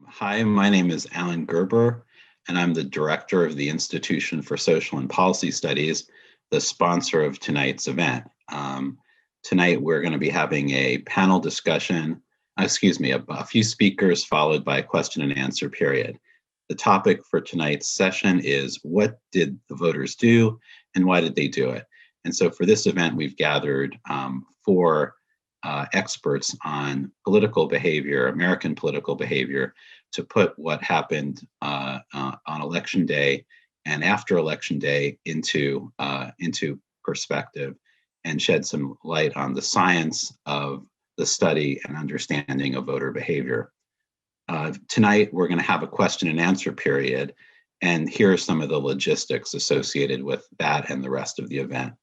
Hi, my name is Alan Gerber, and I'm the director of the Institution for Social and Policy Studies, the sponsor of tonight's event. Tonight, we're going to be having a panel discussion, a few speakers followed by a question and answer period. The topic for tonight's session is, what did the voters do and why did they do it? And so for this event, we've gathered four experts on political behavior, American political behavior, to put what happened on election day and after election day into perspective and shed some light on the science of the study and understanding of voter behavior. Tonight, we're going to have a question and answer period, and here are some of the logistics associated with that and the rest of the event.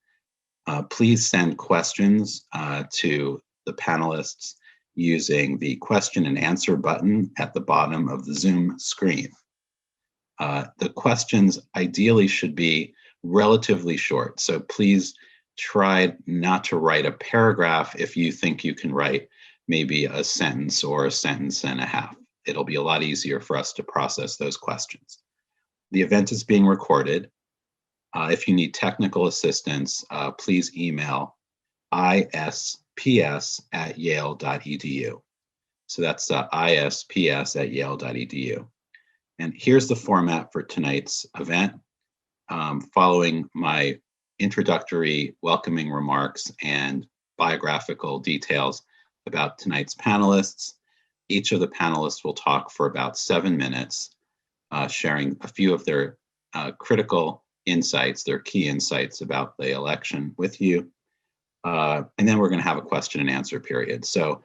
Please send questions to the panelists using the question and answer button at the bottom of the Zoom screen. The questions ideally should be relatively short, so please try not to write a paragraph if you think you can write maybe a sentence or a sentence and a half. It'll be a lot easier for us to process those questions. The event is being recorded. If you need technical assistance, please email isps@yale.edu. So that's isps@yale.edu. And here's the format for tonight's event. Following my introductory welcoming remarks and biographical details about tonight's panelists, each of the panelists will talk for about 7 minutes, sharing a few of their critical insights, their key insights about the election with you. And then we're going to have a question and answer period. So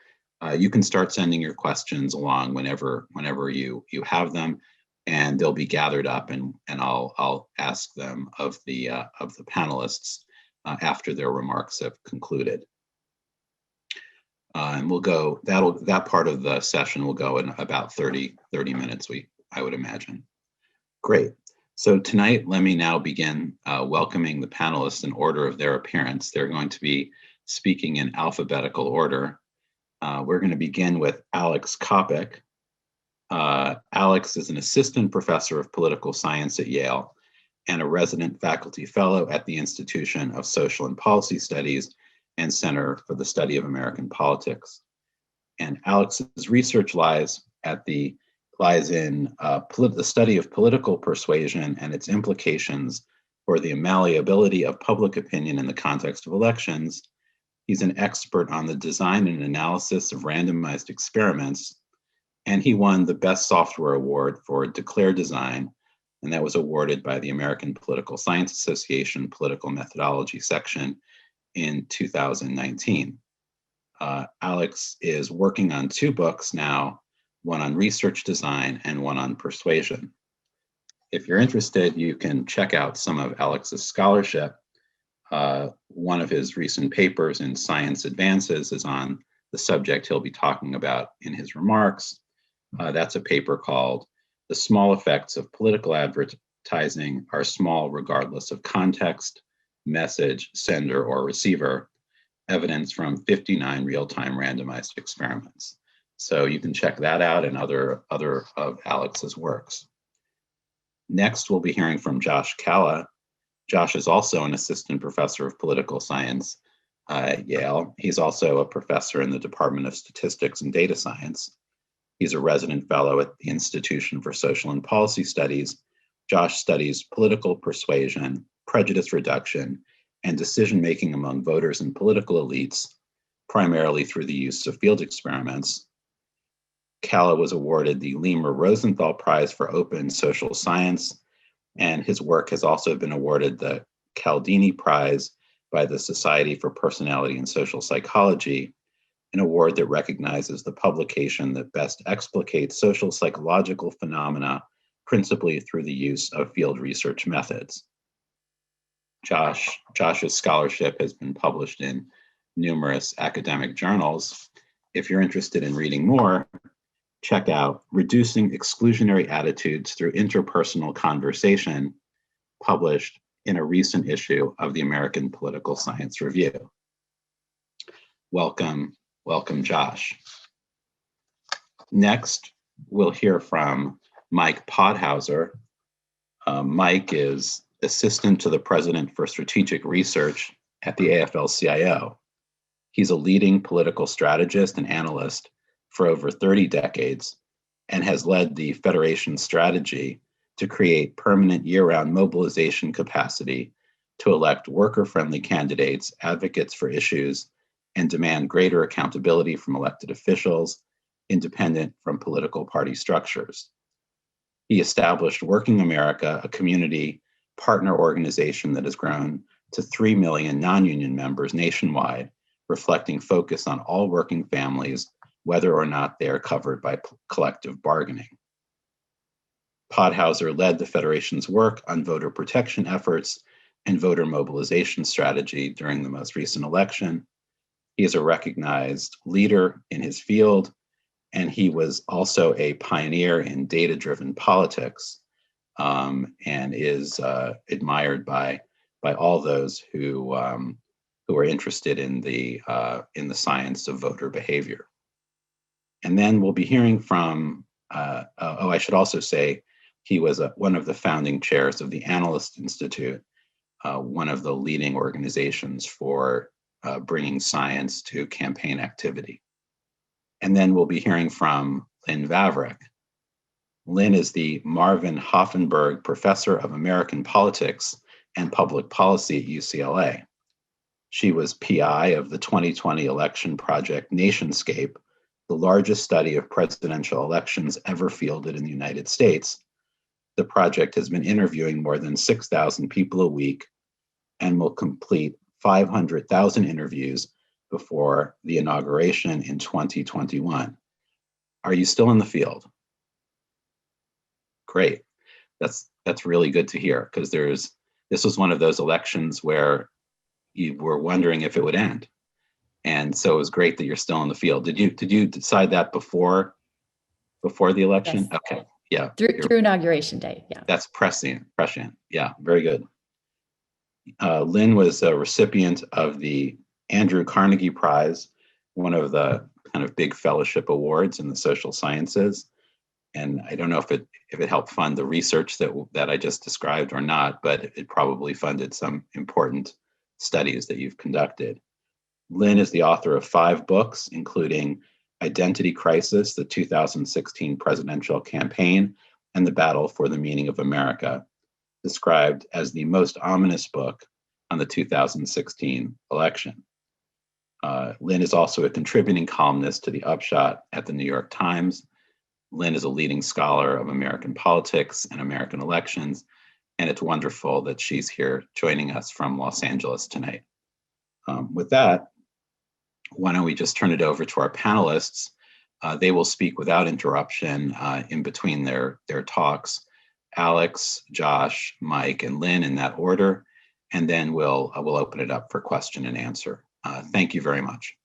you can start sending your questions along whenever you have them, and they'll be gathered up, and I'll ask them of the panelists after their remarks have concluded. And we'll go, that part of the session will go in about 30 minutes, I would imagine. Great. So tonight, let me now begin welcoming the panelists in order of their appearance. They're going to be speaking in alphabetical order. We're going to begin with Alex Coppock. Alex is an assistant professor of political science at Yale and a resident faculty fellow at the Institution of Social and Policy Studies and Center for the Study of American Politics. And Alex's research lies in the study of political persuasion and its implications for the malleability of public opinion in the context of elections. He's an expert on the design and analysis of randomized experiments, and he won the Best Software Award for Declare Design, and that was awarded by the American Political Science Association Political Methodology section in 2019. Alex is working on 2 books now, one on research design and one on persuasion. If you're interested, you can check out some of Alex's scholarship. One of his recent papers in Science Advances is on the subject he'll be talking about in his remarks. That's a paper called "The Small Effects of Political Advertising Are Small Regardless of Context, Message, Sender, or Receiver, Evidence from 59 Real-Time Randomized Experiments." So you can check that out and other of Alex's works. Next, we'll be hearing from Josh Kalla. Josh is also an assistant professor of political science at Yale. He's also a professor in the Department of Statistics and Data Science. He's a resident fellow at the Institution for Social and Policy Studies. Josh studies political persuasion, prejudice reduction, and decision-making among voters and political elites, primarily through the use of field experiments. Kalla was awarded the Lemur Rosenthal Prize for Open Social Science, and his work has also been awarded the Cialdini Prize by the Society for Personality and Social Psychology, an award that recognizes the publication that best explicates social psychological phenomena, principally through the use of field research methods. Josh's scholarship has been published in numerous academic journals. If you're interested in reading more, check out "Reducing Exclusionary Attitudes Through Interpersonal Conversation," published in a recent issue of the American Political Science Review. Welcome, Josh. Next, we'll hear from Mike Podhorzer. Mike is Assistant to the President for Strategic Research at the AFL-CIO. He's a leading political strategist and analyst for over 30 decades and has led the Federation's strategy to create permanent year-round mobilization capacity to elect worker-friendly candidates, advocates for issues, and demand greater accountability from elected officials, independent from political party structures. He established Working America, a community partner organization that has grown to 3 million non-union members nationwide, reflecting focus on all working families, whether or not they are covered by collective bargaining. Podhorzer led the Federation's work on voter protection efforts and voter mobilization strategy during the most recent election. He is a recognized leader in his field, and he was also a pioneer in data-driven politics, and is admired by all those who are interested in the science of voter behavior. And then we'll be hearing from, I should also say, he was one of the founding chairs of the Panelists Institute, one of the leading organizations for bringing science to campaign activity. And then we'll be hearing from Lynn Vavreck. Lynn is the Marvin Hoffenberg Professor of American Politics and Public Policy at UCLA. She was PI of the 2020 election project Nationscape, the largest study of presidential elections ever fielded in the United States. The project has been interviewing more than 6,000 people a week and will complete 500,000 interviews before the inauguration in 2021. Are you still in the field? Great. That's really good to hear, because this was one of those elections where you were wondering if it would end. And so it was great that you're still in the field. Did you decide that before the election? Yes. Okay. Yeah. Through inauguration day. Yeah. That's prescient. Yeah, very good. Lynn was a recipient of the Andrew Carnegie Prize, one of the kind of big fellowship awards in the social sciences. And I don't know if it helped fund the research that I just described or not, but it probably funded some important studies that you've conducted. Lynn is the author of 5 books, including Identity Crisis, the 2016 Presidential Campaign, and The Battle for the Meaning of America, described as the most ominous book on the 2016 election. Lynn is also a contributing columnist to The Upshot at the New York Times. Lynn is a leading scholar of American politics and American elections, and it's wonderful that she's here joining us from Los Angeles tonight. With that, why don't we just turn it over to our panelists? They will speak without interruption in between their talks. Alex, Josh, Mike, and Lynn in that order, and then we'll open it up for question and answer. Thank you very much.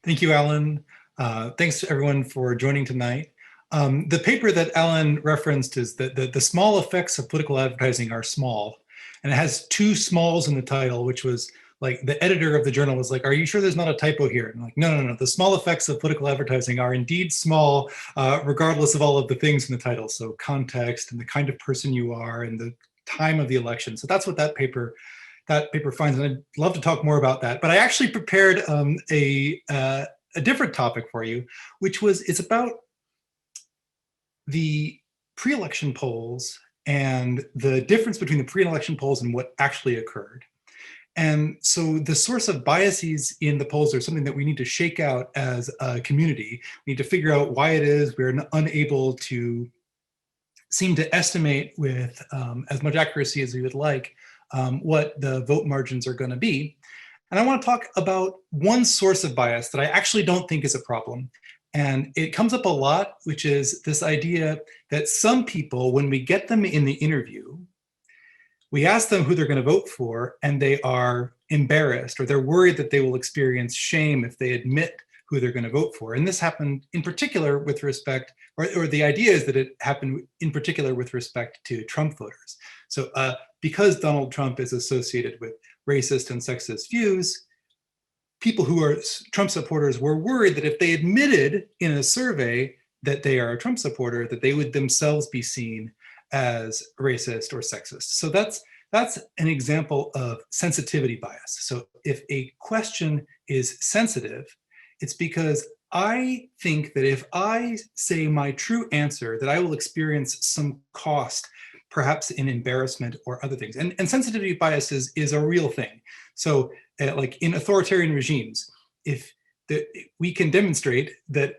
Thank you, Alan. Thanks to everyone for joining tonight. The paper that Alan referenced is that the small effects of political advertising are small, and it has 2 smalls in the title, which was like the editor of the journal was like, "Are you sure there's not a typo here?" And I'm like, no. The small effects of political advertising are indeed small, regardless of all of the things in the title. So context and the kind of person you are and the time of the election. So that's what that paper finds, and I'd love to talk more about that. But I actually prepared a different topic for you, which is about the pre-election polls and the difference between the pre-election polls and what actually occurred. And so the source of biases in the polls are something that we need to shake out as a community. We need to figure out why it is we're unable to seem to estimate with as much accuracy as we would like what the vote margins are going to be. And I want to talk about one source of bias that I actually don't think is a problem. And it comes up a lot, which is this idea that some people, when we get them in the interview, we ask them who they're going to vote for, and they are embarrassed, or they're worried that they will experience shame if they admit who they're going to vote for. And this happened in particular with respect, or the idea is that it happened in particular with respect to Trump voters. So because Donald Trump is associated with racist and sexist views, people who are Trump supporters were worried that if they admitted in a survey that they are a Trump supporter, that they would themselves be seen as racist or sexist. So that's an example of sensitivity bias. So if a question is sensitive, it's because I think that if I say my true answer, that I will experience some cost, perhaps in embarrassment or other things. And sensitivity bias is a real thing. So like in authoritarian regimes, we can demonstrate that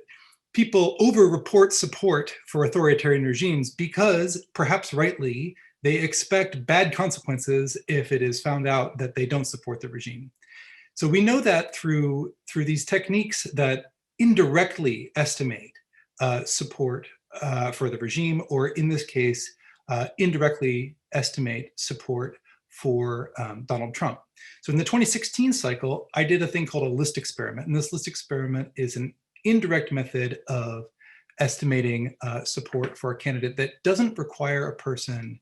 people over-report support for authoritarian regimes because, perhaps rightly, they expect bad consequences if it is found out that they don't support the regime. So we know that through these techniques that indirectly estimate support for the regime, or in this case, indirectly estimate support for Donald Trump. So in the 2016 cycle, I did a thing called a list experiment. And this list experiment is an indirect method of estimating support for a candidate that doesn't require a person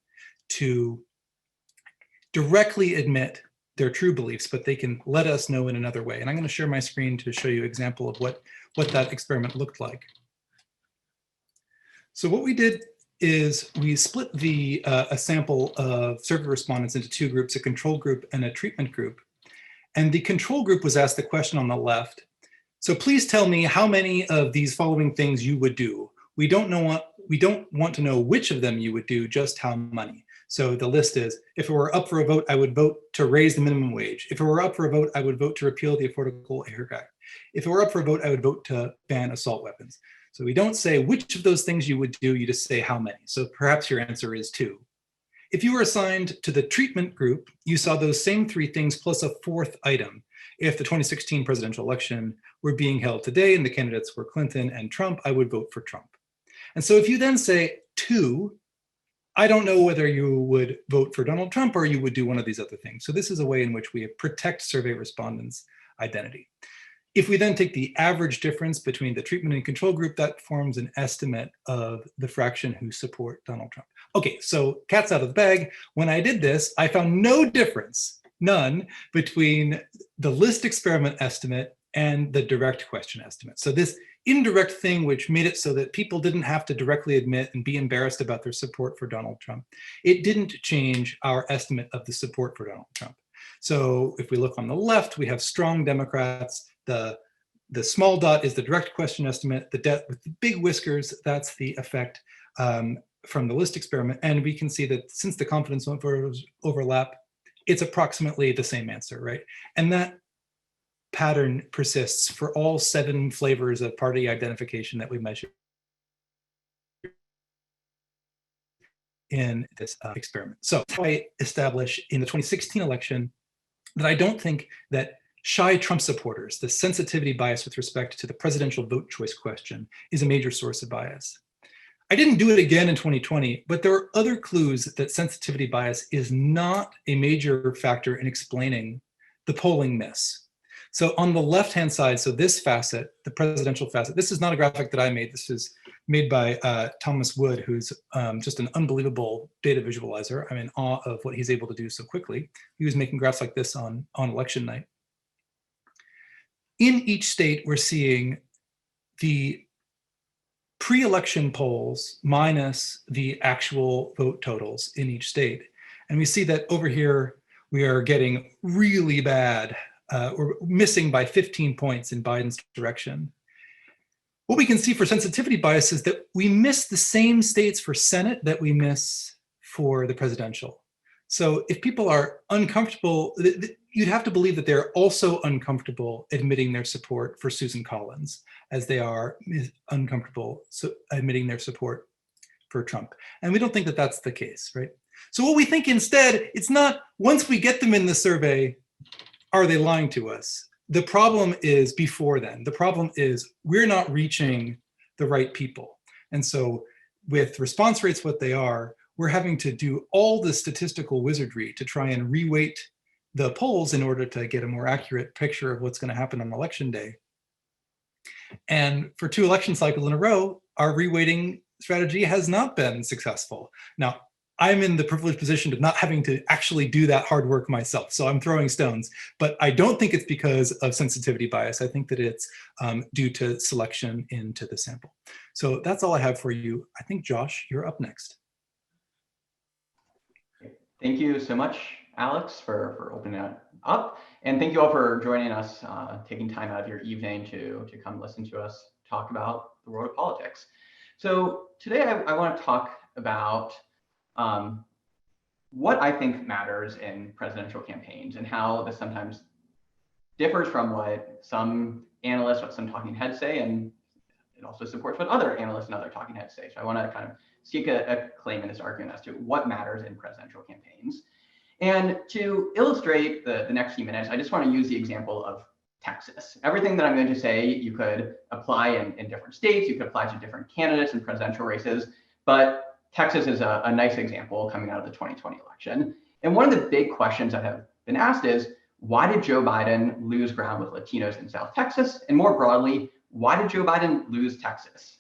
to directly admit their true beliefs, but they can let us know in another way. And I'm going to share my screen to show you an example of what that experiment looked like. So what we did is we split a sample of survey respondents into two groups, a control group and a treatment group. And the control group was asked the question on the left. So please tell me how many of these following things you would do. We don't want to know which of them you would do, just how many. So the list is, if it were up for a vote, I would vote to raise the minimum wage. If it were up for a vote, I would vote to repeal the Affordable Care Act. If it were up for a vote, I would vote to ban assault weapons. So we don't say which of those things you would do, you just say how many. So perhaps your answer is 2. If you were assigned to the treatment group, you saw those same 3 things plus a 4th item. If the 2016 presidential election were being held today and the candidates were Clinton and Trump, I would vote for Trump. And so if you then say 2, I don't know whether you would vote for Donald Trump or you would do one of these other things. So this is a way in which we protect survey respondents' identity. If we then take the average difference between the treatment and control group, that forms an estimate of the fraction who support Donald Trump. Okay, so cat's out of the bag. When I did this, I found no difference, none, between the list experiment estimate and the direct question estimate. So this indirect thing, which made it so that people didn't have to directly admit and be embarrassed about their support for Donald Trump, it didn't change our estimate of the support for Donald Trump. So if we look on the left, we have strong Democrats. The small dot is the direct question estimate. With the big whiskers, that's the effect from the list experiment. And we can see that since the confidence intervals overlap, it's approximately the same answer, right? And that pattern persists for all 7 flavors of party identification that we measure in this experiment. So I establish in the 2016 election that I don't think that shy Trump supporters, the sensitivity bias with respect to the presidential vote choice question, is a major source of bias. I didn't do it again in 2020, but there are other clues that sensitivity bias is not a major factor in explaining the polling miss. So on the left-hand side, so this facet, the presidential facet, this is not a graphic that I made. This is made by Thomas Wood, who's just an unbelievable data visualizer. I'm in awe of what he's able to do so quickly. He was making graphs like this on election night. In each state, we're seeing the pre-election polls minus the actual vote totals in each state. And we see that over here, we are getting really bad. We're missing by 15 points in Biden's direction. What we can see for sensitivity bias is that we miss the same states for Senate that we miss for the presidential. So if people are uncomfortable, you'd have to believe that they're also uncomfortable admitting their support for Susan Collins, as they are uncomfortable admitting their support for Trump. And we don't think that that's the case, right? So what we think instead, it's not once we get them in the survey, are they lying to us? The problem is before then. The problem is we're not reaching the right people. And so with response rates what they are, we're having to do all the statistical wizardry to try and reweight the polls in order to get a more accurate picture of what's going to happen on election day. And for 2 election cycles in a row, our reweighting strategy has not been successful. Now, I'm in the privileged position of not having to actually do that hard work myself. So I'm throwing stones, but I don't think it's because of sensitivity bias. I think that it's due to selection into the sample. So that's all I have for you. I think, Josh, you're up next. Thank you so much, Alex, for opening it up. And thank you all for joining us, taking time out of your evening to come listen to us talk about the world of politics. So today I want to talk about what I think matters in presidential campaigns and how this sometimes differs from what some analysts, what some talking heads say, and it also supports what other analysts and other talking heads say. So I want to kind of seek a claim in this argument as to what matters in presidential campaigns. And to illustrate the next few minutes, I just want to use the example of Texas. Everything that I'm going to say, you could apply in different states, you could apply to different candidates in presidential races, but Texas is a nice example coming out of the 2020 election. And one of the big questions that have been asked is, why did Joe Biden lose ground with Latinos in South Texas? And more broadly, why did Joe Biden lose Texas?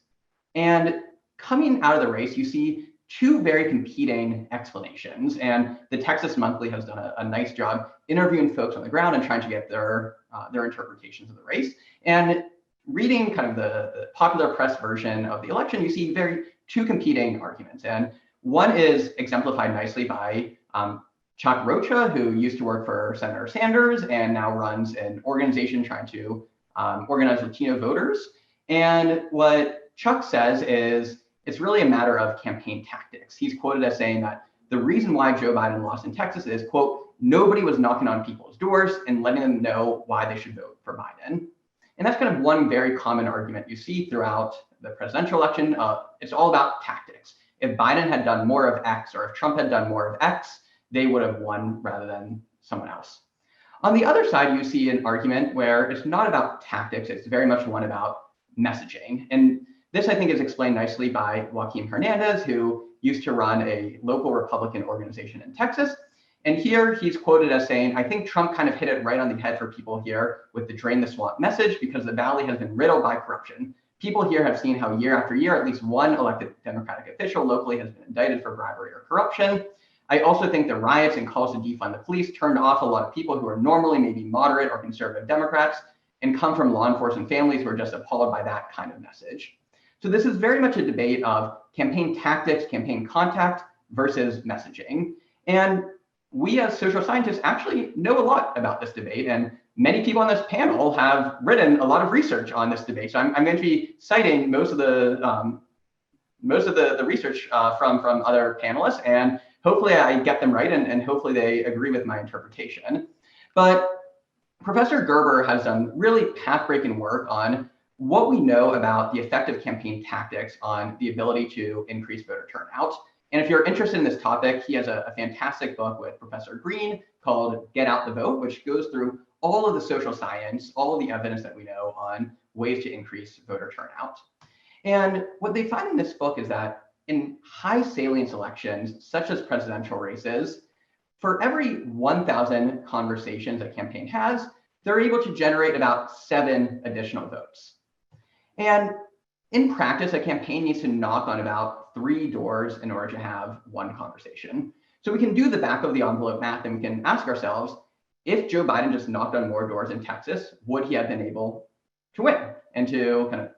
And coming out of the race, you see two very competing explanations. And the Texas Monthly has done a nice job interviewing folks on the ground and trying to get their interpretations of the race. And reading kind of the popular press version of the election, you see two competing arguments. And one is exemplified nicely by Chuck Rocha, who used to work for Senator Sanders and now runs an organization trying to organize Latino voters. And what Chuck says is it's really a matter of campaign tactics. He's quoted as saying that the reason why Joe Biden lost in Texas is, quote, nobody was knocking on people's doors and letting them know why they should vote for Biden. And that's kind of one very common argument you see throughout the presidential election. It's all about tactics. If Biden had done more of X, or if Trump had done more of X, they would have won rather than someone else. On the other side, you see an argument where it's not about tactics, it's very much one about messaging. And this, I think, is explained nicely by Joaquin Hernandez, who used to run a local Republican organization in Texas. And here he's quoted as saying, I think Trump kind of hit it right on the head for people here with the drain the swamp message, because the valley has been riddled by corruption. People here have seen how year after year, at least one elected Democratic official locally has been indicted for bribery or corruption. I also think the riots and calls to defund the police turned off a lot of people who are normally maybe moderate or conservative Democrats and come from law enforcement families who are just appalled by that kind of message. So this is very much a debate of campaign tactics, campaign contact versus messaging. And we as social scientists actually know a lot about this debate, and many people on this panel have written a lot of research on this debate. So I'm going to be citing most of the research from other panelists, and hopefully I get them right, and hopefully they agree with my interpretation. But Professor Gerber has done really path-breaking work on what we know about the effective campaign tactics on the ability to increase voter turnout. And if you're interested in this topic, he has a fantastic book with Professor Green called Get Out the Vote, which goes through all of the social science, all of the evidence that we know on ways to increase voter turnout. And what they find in this book is that in high salience elections, such as presidential races, for every 1,000 conversations a campaign has, they're able to generate about 7 additional votes. And in practice, a campaign needs to knock on about 3 doors in order to have 1 conversation. So we can do the back of the envelope math, and we can ask ourselves, if Joe Biden just knocked on more doors in Texas, would he have been able to win? And to kind of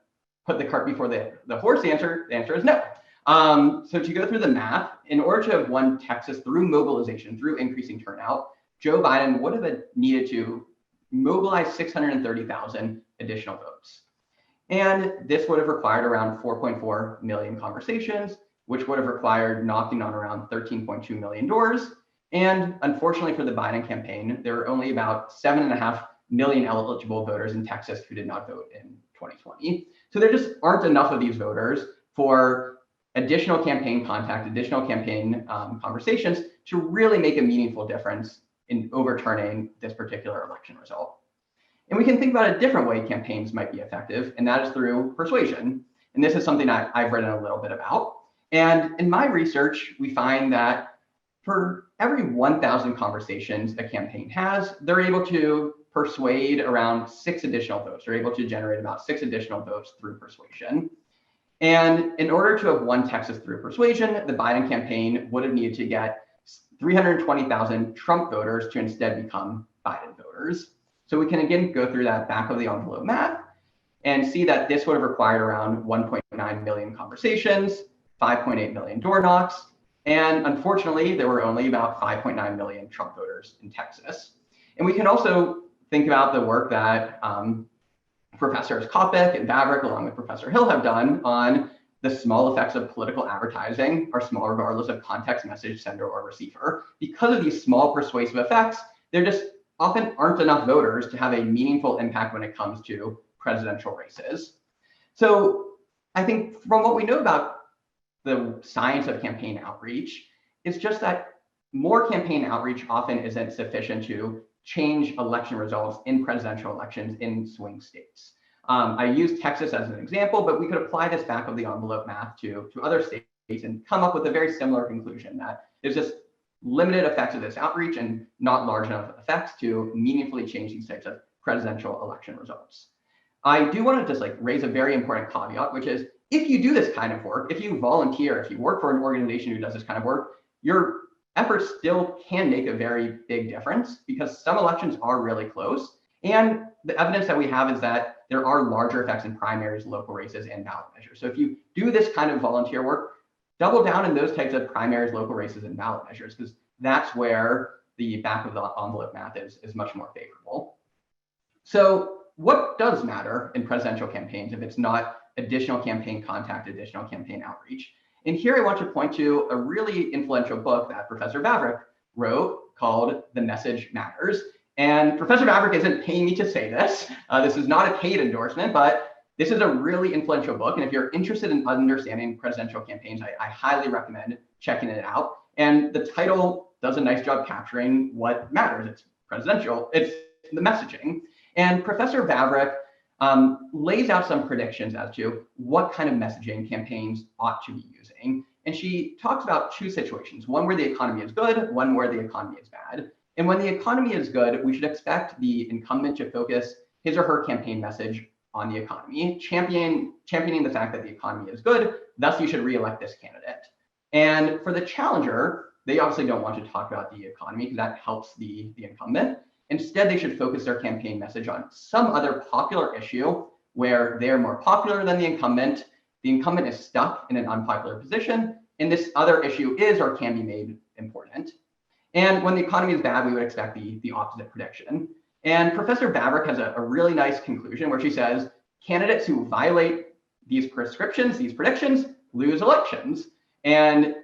put the cart before the horse, the answer is no. So to go through the math, in order to have won Texas through mobilization, through increasing turnout, Joe Biden would have needed to mobilize 630,000 additional votes. And this would have required around 4.4 million conversations, which would have required knocking on around 13.2 million doors. And unfortunately for the Biden campaign, there were only about 7.5 million eligible voters in Texas who did not vote in 2020. So there just aren't enough of these voters for additional campaign contact, additional campaign conversations to really make a meaningful difference in overturning this particular election result. And we can think about a different way campaigns might be effective, and that is through persuasion. And this is something I've written a little bit about. And in my research, we find that for every 1,000 conversations a campaign has, they're able to persuade around 6 additional votes. They're able to generate about 6 additional votes through persuasion. And in order to have won Texas through persuasion, the Biden campaign would have needed to get 320,000 Trump voters to instead become Biden voters. So we can again go through that back of the envelope math and see that this would have required around 1.9 million conversations, 5.8 million door knocks, and unfortunately, there were only about 5.9 million Trump voters in Texas. And we can also think about the work that Professors Coppock and Vavreck, along with Professor Hill, have done on the small effects of political advertising are small regardless of context, message, sender, or receiver. Because of these small persuasive effects, there just often aren't enough voters to have a meaningful impact when it comes to presidential races. So I think from what we know about the science of campaign outreach, it's just that more campaign outreach often isn't sufficient to change election results in presidential elections in swing states. I use Texas as an example, but we could apply this back of the envelope math to other states and come up with a very similar conclusion that there's just limited effects of this outreach and not large enough effects to meaningfully change these types of presidential election results. I do want to just raise a very important caveat, which is if you do this kind of work, if you volunteer, if you work for an organization who does this kind of work, your efforts still can make a very big difference because some elections are really close. And the evidence that we have is that there are larger effects in primaries, local races, and ballot measures. So if you do this kind of volunteer work, double down in those types of primaries, local races, and ballot measures, because that's where the back of the envelope math is much more favorable. So what does matter in presidential campaigns if it's not additional campaign contact, additional campaign outreach? And here I want to point to a really influential book that Professor Vavreck wrote called The Message Matters. And Professor Vavreck isn't paying me to say this. This is not a paid endorsement, but this is a really influential book. And if you're interested in understanding presidential campaigns, I highly recommend checking it out. And the title does a nice job capturing what matters. It's presidential, it's the messaging. And Professor Vavreck lays out some predictions as to what kind of messaging campaigns ought to be using. And she talks about two situations, one where the economy is good, one where the economy is bad. And when the economy is good, we should expect the incumbent to focus his or her campaign message on the economy, championing the fact that the economy is good, thus you should re-elect this candidate. And for the challenger, they obviously don't want to talk about the economy because that helps the incumbent. Instead, they should focus their campaign message on some other popular issue where they're more popular than the incumbent is stuck in an unpopular position, and this other issue is or can be made important. And when the economy is bad, we would expect the opposite prediction. And Professor Vavreck has a really nice conclusion where she says, candidates who violate these prescriptions, these predictions, lose elections. And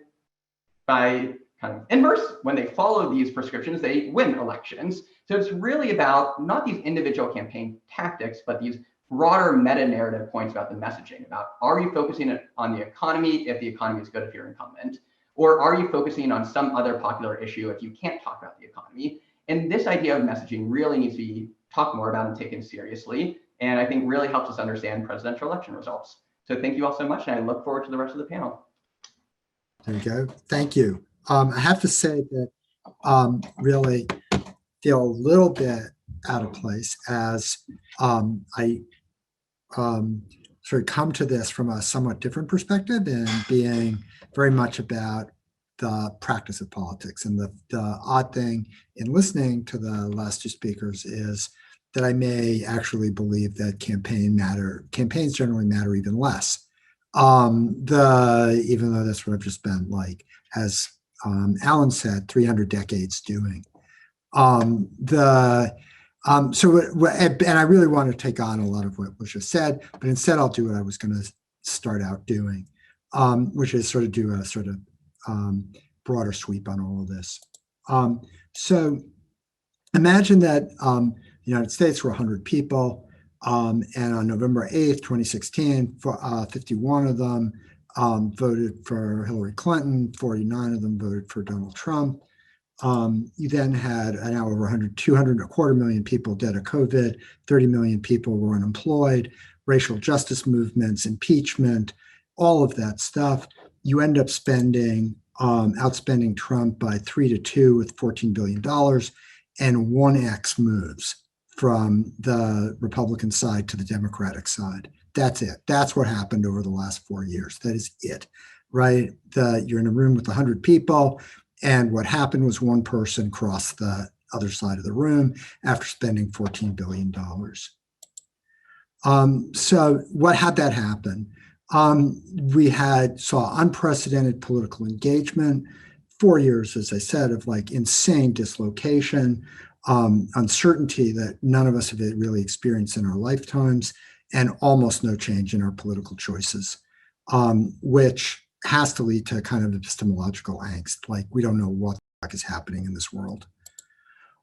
by kind of inverse, when they follow these prescriptions, they win elections. So it's really about not these individual campaign tactics, but these broader meta-narrative points about the messaging, about are you focusing on the economy if the economy is good if you're incumbent, or are you focusing on some other popular issue if you can't talk about the economy? And this idea of messaging really needs to be talked more about and taken seriously, and I think really helps us understand presidential election results. So thank you all so much, and I look forward to the rest of the panel. There you go. Thank you. I have to say that really feel a little bit out of place as I sort of come to this from a somewhat different perspective and being very much about the practice of politics. And the odd thing in listening to the last two speakers is that I may actually believe that campaigns generally matter even less. Even though that's what I've just been as Alan said, 300 decades doing. And I really want to take on a lot of what was just said, but instead I'll do what I was going to start out doing, which is sort of do a sort of broader sweep on all of this. So imagine that the United States were 100 people, and on November 8th, 2016, 51 of them voted for Hillary Clinton, 49 of them voted for Donald Trump. You then had now over 200, a quarter million people dead of COVID, 30 million people were unemployed, racial justice movements, impeachment, all of that stuff. You end up outspending Trump by 3-2 with $14 billion, and 1x moves from the Republican side to the Democratic side. That's it. That's what happened over the last 4 years. That is it, right? You're in a room with 100 people, and what happened was one person crossed the other side of the room after spending $14 billion. So what had that happen? We saw unprecedented political engagement, 4 years, as I said, of like insane dislocation, uncertainty that none of us have really experienced in our lifetimes, and almost no change in our political choices, which has to lead to kind of epistemological angst. Like, we don't know what the fuck is happening in this world.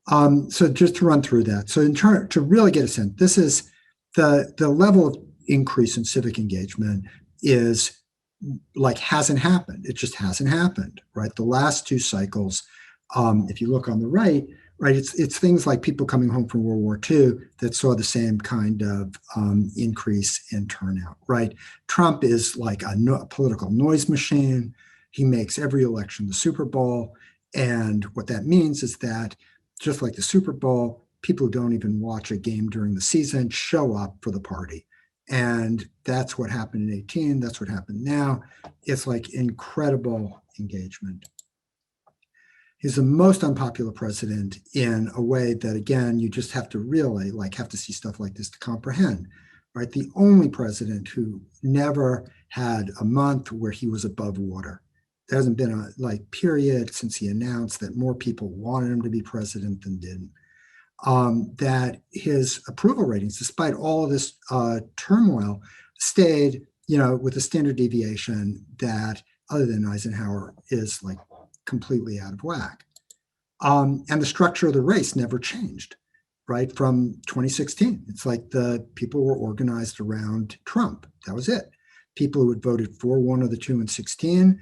So just to run through that. So to really get a sense, this is the level of increase in civic engagement is like hasn't happened. It just hasn't happened, right? The last 2 cycles, if you look on the right, it's things like people coming home from World War II that saw the same kind of increase in turnout, right? Trump is like a political noise machine. He makes every election the Super Bowl. And what that means is that just like the Super Bowl, people who don't even watch a game during the season show up for the party. And that's what happened in 2018. That's what happened now. It's like incredible engagement. He's the most unpopular president in a way that, again, you just have to really have to see stuff like this to comprehend, right? The only president who never had a month where he was above water. There hasn't been a period since he announced that more people wanted him to be president than didn't. That his approval ratings, despite all of this turmoil, stayed, with a standard deviation that, other than Eisenhower, is like completely out of whack. And the structure of the race never changed, right? From 2016, it's like the people were organized around Trump. That was it. People who had voted for one of the 2 in 16,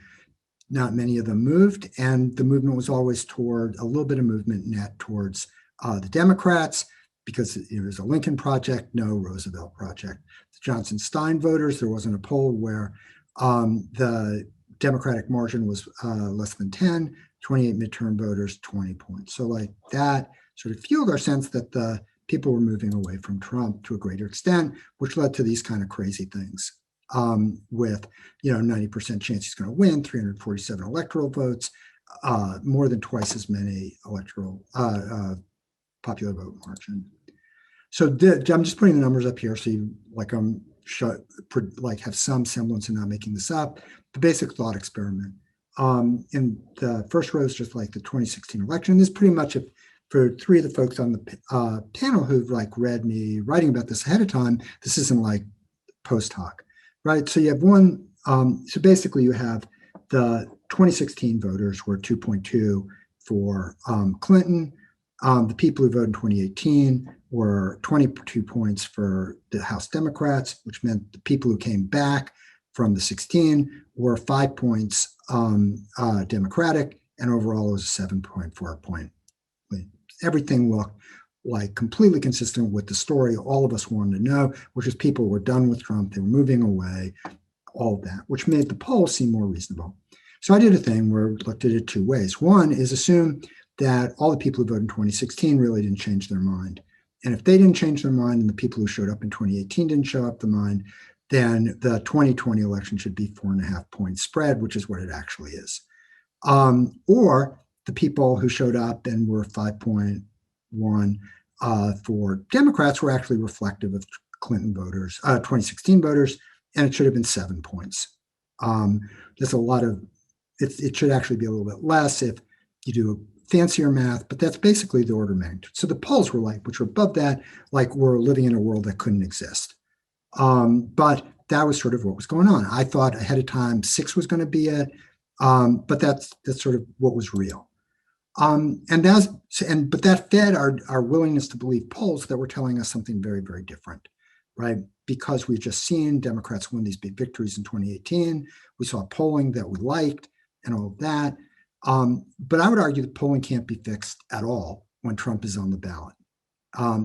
not many of them moved. And the movement was always toward a little bit of movement net towards the Democrats, because it was a Lincoln project, no Roosevelt project. The Johnson-Stein voters, there wasn't a poll where the Democratic margin was less than 10, 28 midterm voters, 20 points. So like that sort of fueled our sense that the people were moving away from Trump to a greater extent, which led to these kind of crazy things with, 90% chance he's going to win, 347 electoral votes, more than twice as many electoral popular vote margin. So I'm just putting the numbers up here so you have some semblance of not making this up. The basic thought experiment. In the first row is just like the 2016 election. This is pretty much for 3 of the folks on the panel who've read me writing about this ahead of time. This isn't like post hoc, right? So you have one. So basically, you have the 2016 voters were 2.2 for Clinton. The people who voted in 2018 were 22 points for the House Democrats, which meant the people who came back from the 16 were 5 points Democratic, and overall it was a 7.4 point lead. Everything looked like completely consistent with the story all of us wanted to know, which is people were done with Trump, they were moving away, all of that, which made the poll seem more reasonable. So I did a thing where we looked at it 2 ways. One is assume that all the people who voted in 2016 really didn't change their mind. And if they didn't change their mind and the people who showed up in 2018 didn't show up the mind, then the 2020 election should be 4.5 point spread, which is what it actually is. Or the people who showed up and were 5.1 for Democrats were actually reflective of Clinton voters, 2016 voters, and it should have been 7 points. There's a lot of, it should actually be a little bit less if you do fancier math, but that's basically the order of magnitude. So the polls were which were above that, like we're living in a world that couldn't exist. But that was sort of what was going on. I thought ahead of time 6 was going to be it, but that's sort of what was real. But that fed our willingness to believe polls that were telling us something very, very different, right? Because we've just seen Democrats win these big victories in 2018. We saw polling that we liked and all of that. But I would argue that polling can't be fixed at all when Trump is on the ballot,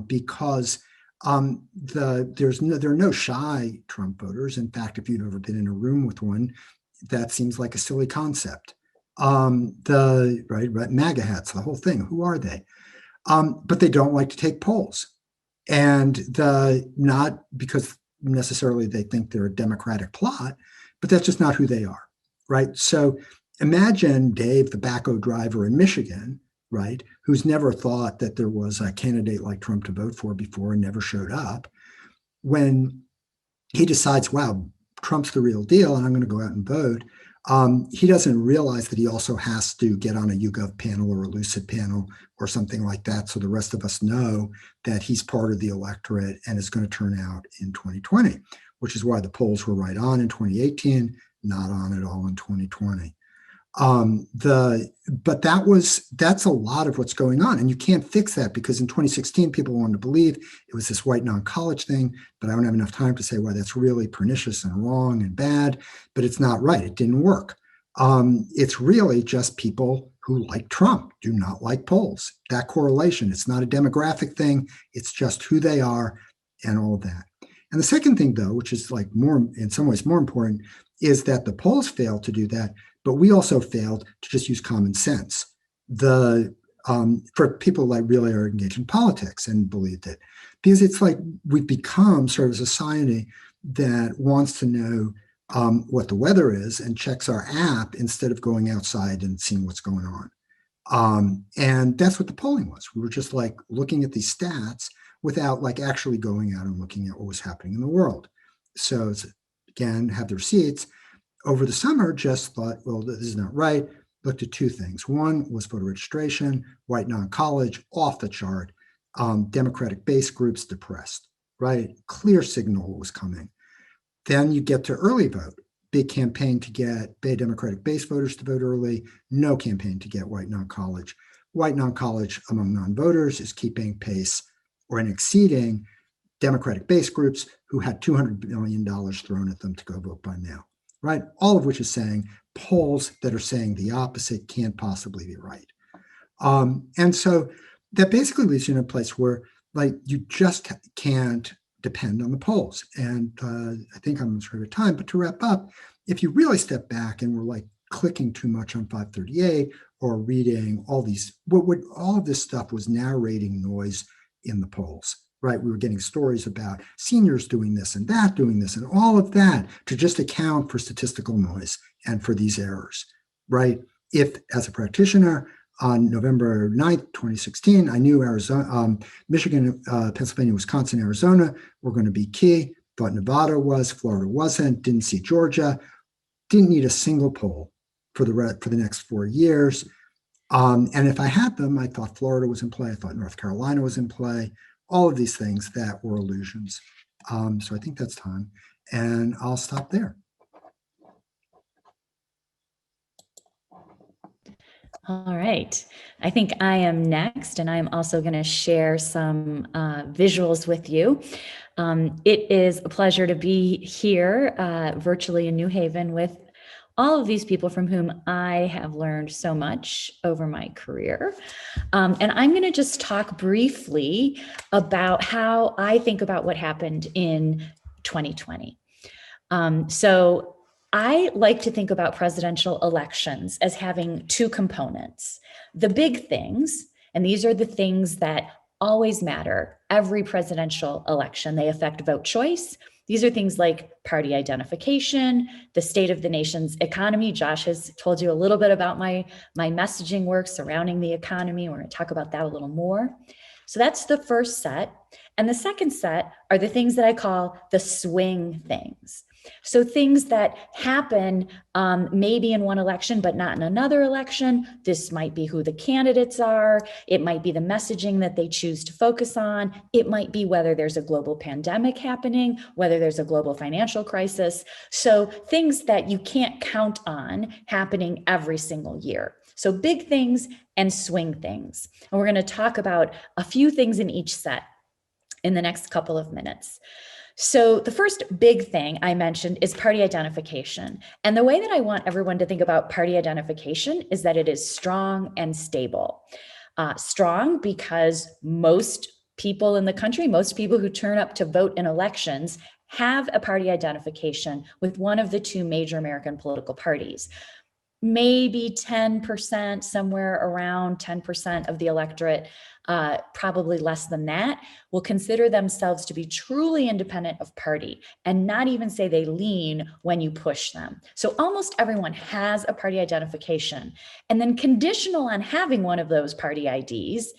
because there are no shy Trump voters. In fact, if you've ever been in a room with one, that seems like a silly concept. Right, MAGA hats, the whole thing. Who are they? But they don't like to take polls, and not because necessarily they think they're a Democratic plot, but that's just not who they are, right? So imagine Dave, the backhoe driver in Michigan, right, who's never thought that there was a candidate like Trump to vote for before and never showed up. When he decides, wow, Trump's the real deal and I'm going to go out and vote, he doesn't realize that he also has to get on a YouGov panel or a Lucid panel or something like that, so the rest of us know that he's part of the electorate and is going to turn out in 2020, which is why the polls were right on in 2018, not on at all in 2020. But that's a lot of what's going on, and you can't fix that because in 2016 people wanted to believe it was this white non-college thing, but I don't have enough time to say why that's really pernicious and wrong and bad, but it's not right. It didn't work. It's really just people who like Trump do not like polls. That correlation, it's not a demographic thing, it's just who they are and all of that. And the second thing though, which is like more, in some ways more important, is that the polls failed to do that, but we also failed to just use common sense. For people that really are engaged in politics and believed it, because it's like we've become sort of a society that wants to know what the weather is and checks our app instead of going outside and seeing what's going on. And that's what the polling was. We were just like looking at these stats without like actually going out and looking at what was happening in the world. So again, have the receipts. Over the summer, just thought, well, this is not right. Looked at two things. One was voter registration, white non-college, off the chart, Democratic base groups depressed, right? Clear signal was coming. Then you get to early vote, big campaign to get Democratic base voters to vote early, no campaign to get white non-college. White non-college among non-voters is keeping pace or exceeding Democratic base groups who had $200 million thrown at them to go vote by mail. Right? All of which is saying polls that are saying the opposite can't possibly be right. And so that basically leaves you in a place where like you just can't depend on the polls. And I think I'm short of time, but to wrap up, if you really step back and we're like clicking too much on 538 or reading all these, all of this stuff was narrating noise in the polls. Right, we were getting stories about seniors doing this and all of that to just account for statistical noise and for these errors, right? If, as a practitioner, on November 9th, 2016, I knew Arizona, Michigan, Pennsylvania, Wisconsin, Arizona were going to be key, thought Nevada was, Florida wasn't, didn't see Georgia, didn't need a single poll for the next 4 years. And if I had them, I thought Florida was in play, I thought North Carolina was in play, all of these things that were illusions. So I think that's time, and I'll stop there. All right. I think I am next, and I'm also going to share some visuals with you. It is a pleasure to be here virtually in New Haven with all of these people from whom I have learned so much over my career. And I'm going to just talk briefly about how I think about what happened in 2020. So I like to think about presidential elections as having two components. The big things, and these are the things that always matter, every presidential election, they affect vote choice. These are things like party identification, the state of the nation's economy. Josh has told you a little bit about my messaging work surrounding the economy. We're going to talk about that a little more. So that's the first set. And the second set are the things that I call the swing things. So things that happen maybe in one election, but not in another election. This might be who the candidates are. It might be the messaging that they choose to focus on. It might be whether there's a global pandemic happening, whether there's a global financial crisis. So things that you can't count on happening every single year. So big things and swing things. And we're going to talk about a few things in each set in the next couple of minutes. So the first big thing I mentioned is party identification. And the way that I want everyone to think about party identification is that it is strong and stable. Strong because most people in the country, most people who turn up to vote in elections have a party identification with one of the two major American political parties. maybe 10%, somewhere around 10% of the electorate, probably less than that, will consider themselves to be truly independent of party and not even say they lean when you push them. So almost everyone has a party identification. And then conditional on having one of those party IDs,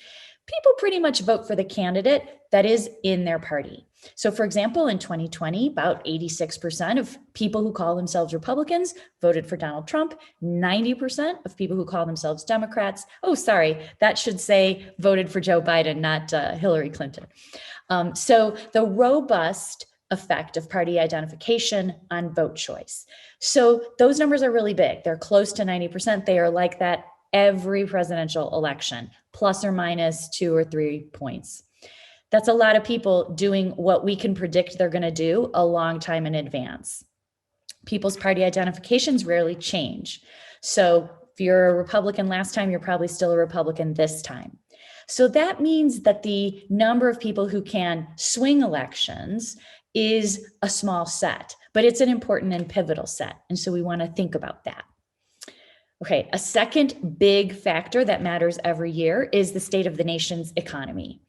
people pretty much vote for the candidate that is in their party. So for example, in 2020, about 86% of people who call themselves Republicans voted for Donald Trump. 90% of people who call themselves Democrats, oh, sorry, that should say voted for Joe Biden, not Hillary Clinton. So the robust effect of party identification on vote choice. So those numbers are really big. They're close to 90%. They are like that every presidential election, plus or minus 2 or 3 points. That's a lot of people doing what we can predict they're going to do a long time in advance. People's party identifications rarely change. So if you're a Republican last time, you're probably still a Republican this time. So that means that the number of people who can swing elections is a small set, but it's an important and pivotal set. And so we want to think about that. Okay, a second big factor that matters every year is the state of the nation's economy.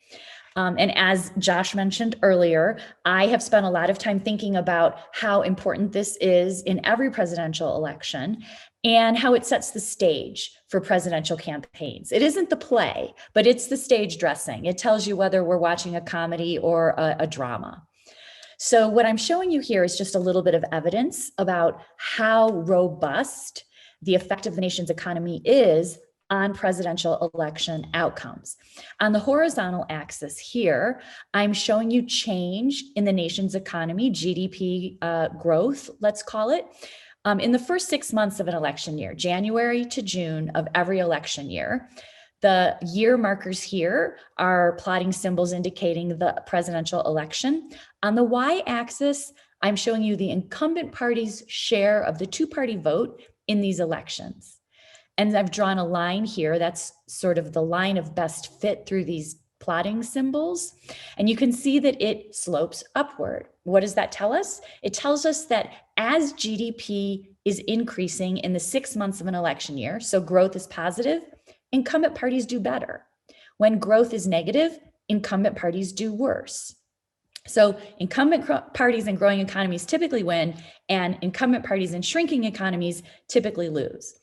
And as Josh mentioned earlier, I have spent a lot of time thinking about how important this is in every presidential election and how it sets the stage for presidential campaigns. It isn't the play, but it's the stage dressing. It tells you whether we're watching a comedy or a drama. So what I'm showing you here is just a little bit of evidence about how robust the effect of the nation's economy is on presidential election outcomes. On the horizontal axis here, I'm showing you change in the nation's economy, GDP growth, let's call it, in the first 6 months of an election year, January to June of every election year. The year markers here are plotting symbols indicating the presidential election. On the y-axis, I'm showing you the incumbent party's share of the two-party vote in these elections. And I've drawn a line here, that's sort of the line of best fit through these plotting symbols. And you can see that it slopes upward. What does that tell us? It tells us that as GDP is increasing in the 6 months of an election year, so growth is positive, incumbent parties do better. When growth is negative, incumbent parties do worse. So incumbent parties in growing economies typically win, and incumbent parties in shrinking economies typically lose.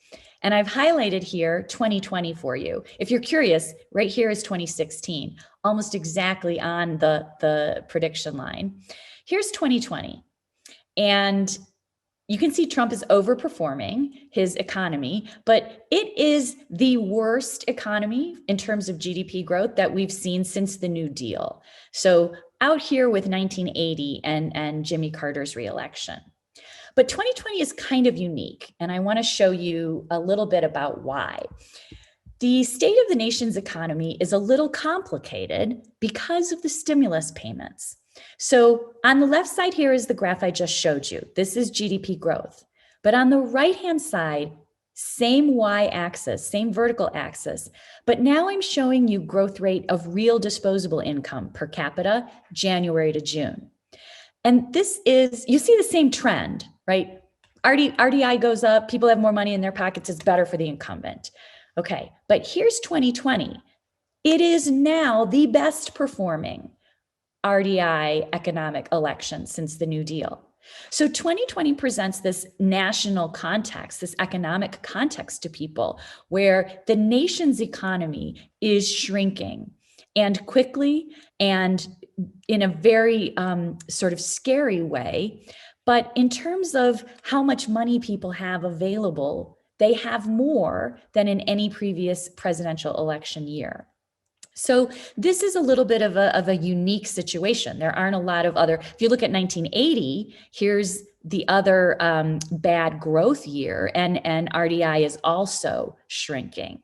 And I've highlighted here 2020 for you. If you're curious, right here is 2016, almost exactly on the prediction line. Here's 2020. And you can see Trump is overperforming his economy, but it is the worst economy in terms of GDP growth that we've seen since the New Deal. So out here with 1980 and Jimmy Carter's reelection. But 2020 is kind of unique, and I want to show you a little bit about why. The state of the nation's economy is a little complicated because of the stimulus payments. So on the left side here is the graph I just showed you. This is GDP growth. But on the right-hand side, same y-axis, same vertical axis, but now I'm showing you growth rate of real disposable income per capita, January to June. And this is, you see the same trend, right? RDI goes up, people have more money in their pockets, it's better for the incumbent. Okay, but here's 2020. It is now the best performing RDI economic election since the New Deal. So 2020 presents this national context, this economic context to people where the nation's economy is shrinking and quickly and in a very sort of scary way. But in terms of how much money people have available, they have more than in any previous presidential election year. So this is a little bit of a unique situation. There aren't a lot of other, if you look at 1980, here's the other bad growth year, and RDI is also shrinking.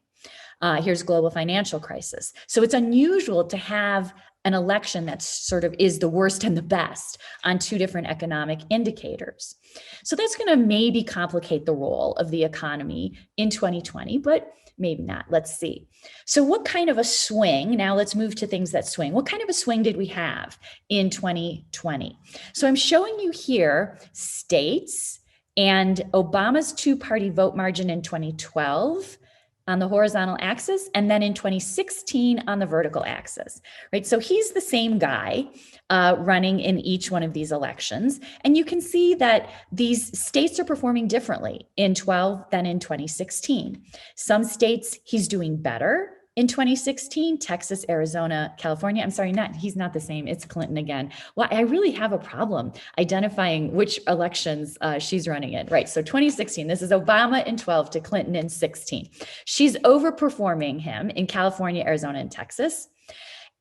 Here's global financial crisis. So it's unusual to have an election that sort of is the worst and the best on two different economic indicators. So that's going to maybe complicate the role of the economy in 2020, but maybe not. Let's see. So what kind of a swing, now let's move to things that swing. What kind of a swing did we have in 2020? So I'm showing you here states and Obama's two-party vote margin in 2012 on the horizontal axis, and then in 2016 on the vertical axis, right? So he's the same guy running in each one of these elections. And you can see that these states are performing differently in 12 than in 2016. Some states he's doing better. In 2016, Texas, Arizona, California, I'm sorry, he's not the same, it's Clinton again. Well, I really have a problem identifying which elections she's running in, right? So 2016, this is Obama in 12 to Clinton in 16. She's overperforming him in California, Arizona, and Texas,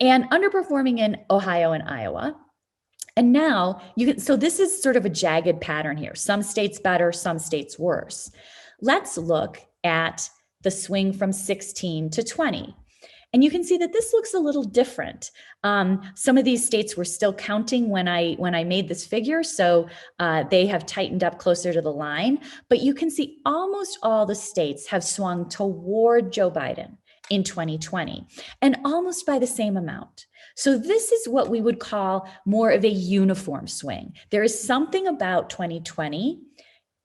and underperforming in Ohio and Iowa. And now so this is sort of a jagged pattern here. Some states better, some states worse. Let's look at the swing from 16 to 20. And you can see that this looks a little different. Some of these states were still counting when I made this figure, so they have tightened up closer to the line. But you can see almost all the states have swung toward Joe Biden in 2020, and almost by the same amount. So this is what we would call more of a uniform swing. There is something about 2020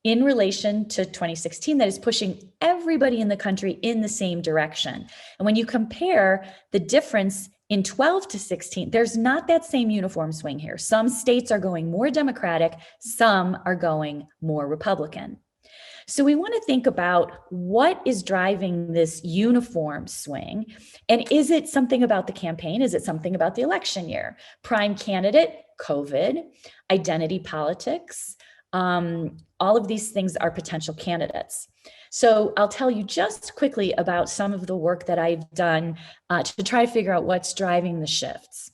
in relation to 2016 that is pushing everybody in the country in the same direction. And when you compare the difference in 12 to 16, there's not that same uniform swing here. Some states are going more Democratic, some are going more Republican. So we want to think about what is driving this uniform swing. And is it something about the campaign? Is it something about the election year? Prime candidate, COVID, identity politics, all of these things are potential candidates. So I'll tell you just quickly about some of the work that I've done to try to figure out what's driving the shifts.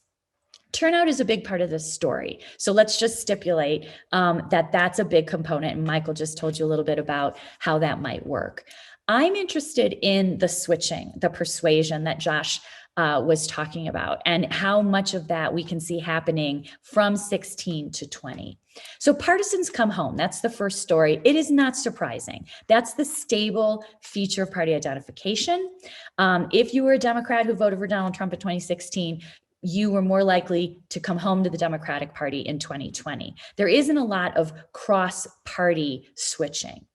Turnout is a big part of this story. So let's just stipulate that that's a big component. And Michael just told you a little bit about how that might work. I'm interested in the switching, the persuasion that Josh was talking about, and how much of that we can see happening from 16 to 20. So partisans come home. That's the first story. It is not surprising. That's the stable feature of party identification. If you were a Democrat who voted for Donald Trump in 2016, you were more likely to come home to the Democratic Party in 2020. There isn't a lot of cross-party switching.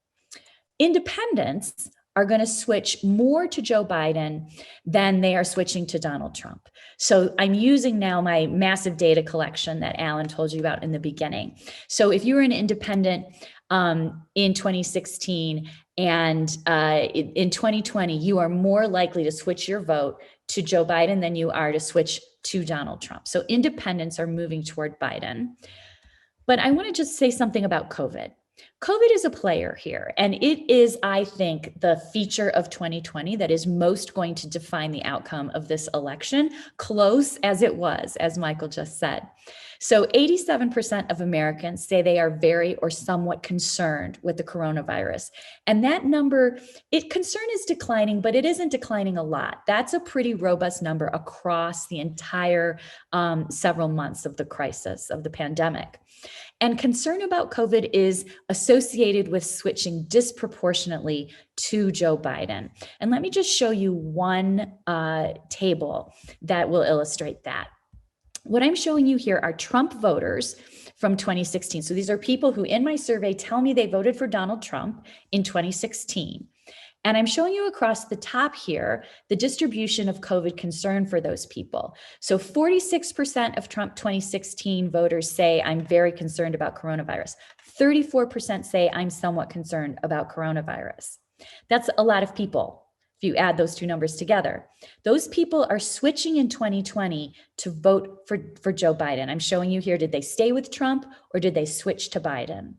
Independents are going to switch more to Joe Biden than they are switching to Donald Trump. So I'm using now my massive data collection that Alan told you about in the beginning. So if you were an independent in 2016 and in 2020, you are more likely to switch your vote to Joe Biden than you are to switch to Donald Trump. So independents are moving toward Biden. But I want to just say something about COVID. COVID is a player here, and it is, I think, the feature of 2020 that is most going to define the outcome of this election, close as it was, as Michael just said. So 87% of Americans say they are very or somewhat concerned with the coronavirus. And that number, concern is declining, but it isn't declining a lot. That's a pretty robust number across the entire several months of the crisis, of the pandemic. And concern about COVID is associated with switching disproportionately to Joe Biden. And let me just show you one table that will illustrate that. What I'm showing you here are Trump voters from 2016. So these are people who in my survey tell me they voted for Donald Trump in 2016. And I'm showing you across the top here, the distribution of COVID concern for those people. So 46% of Trump 2016 voters say, I'm very concerned about coronavirus. 34% say I'm somewhat concerned about coronavirus. That's a lot of people. If you add those two numbers together, those people are switching in 2020 to vote for Joe Biden. I'm showing you here, did they stay with Trump or did they switch to Biden?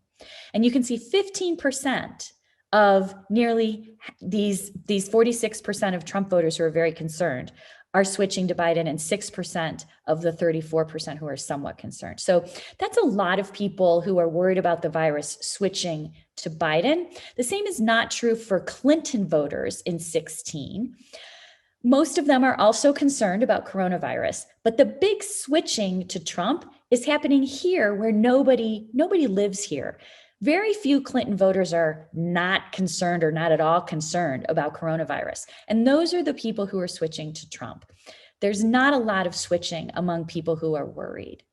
And you can see 15% of nearly these 46% of Trump voters who are very concerned are switching to Biden, and 6% of the 34% who are somewhat concerned. So that's a lot of people who are worried about the virus switching to Biden. The same is not true for Clinton voters in 16. Most of them are also concerned about coronavirus, but the big switching to Trump is happening here where nobody lives here. Very few Clinton voters are not concerned or not at all concerned about coronavirus. And those are the people who are switching to Trump. There's not a lot of switching among people who are worried.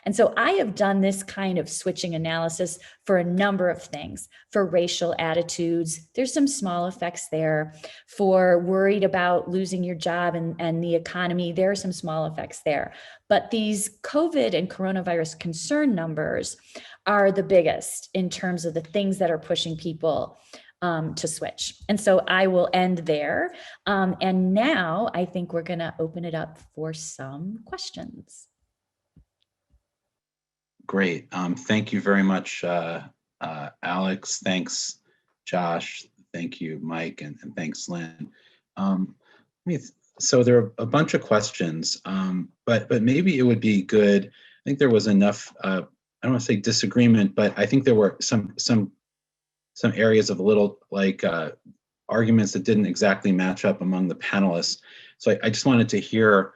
And so I have done this kind of switching analysis for a number of things. For racial attitudes, there's some small effects there. For worried about losing your job and the economy, there are some small effects there. But these COVID and coronavirus concern numbers are the biggest in terms of the things that are pushing people to switch. And so I will end there. And now I think we're going to open it up for some questions. Great. Thank you very much, Alex. Thanks, Josh. Thank you, Mike, and thanks, Lynn. So there are a bunch of questions, but maybe it would be good. I think there was enough. I don't want to say disagreement, but I think there were some areas of a little like arguments that didn't exactly match up among the panelists. So I just wanted to hear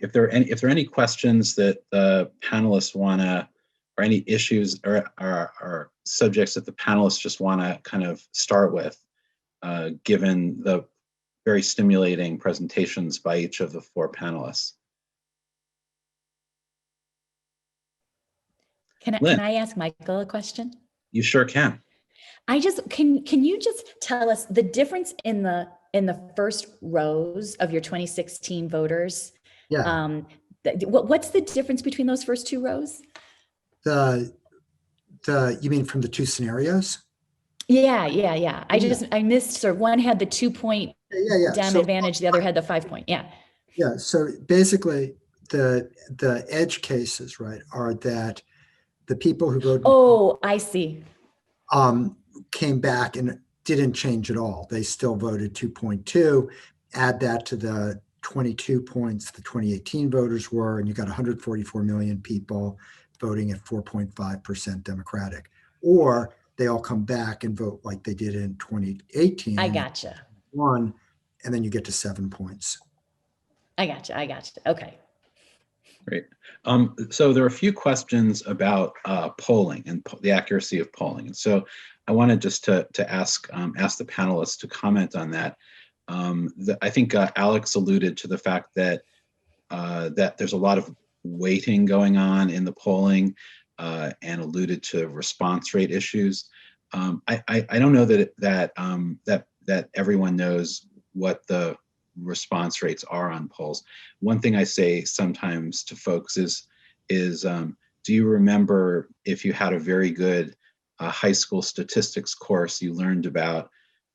if there are any questions that the panelists want to, or any issues or subjects that the panelists just want to kind of start with, given the very stimulating presentations by each of the four panelists. Can I ask Michael a question? You sure can. Can you just tell us the difference in the first rows of your 2016 voters? Yeah. What's the difference between those first two rows? You mean from the two scenarios? Yeah. I missed sort of, one had the 2-point Dem advantage, the other had the 5-point. Yeah. So basically the edge cases, right, are that the people who voted. Oh, I see. Came back and didn't change at all. They still voted 2.2. Add that to the 22 points the 2018 voters were, and you got 144 million people voting at 4.5% Democratic. Or they all come back and vote like they did in 2018. I gotcha. One, and then you get to 7 points. I gotcha. Okay. Great. So there are a few questions about polling and the accuracy of polling. And so I wanted just to ask the panelists to comment on that. I think Alex alluded to the fact that that there's a lot of weighting going on in the polling and alluded to response rate issues. I don't know that everyone knows what the response rates are on polls. One thing I say sometimes to folks is do you remember if you had a very good high school statistics course, you learned about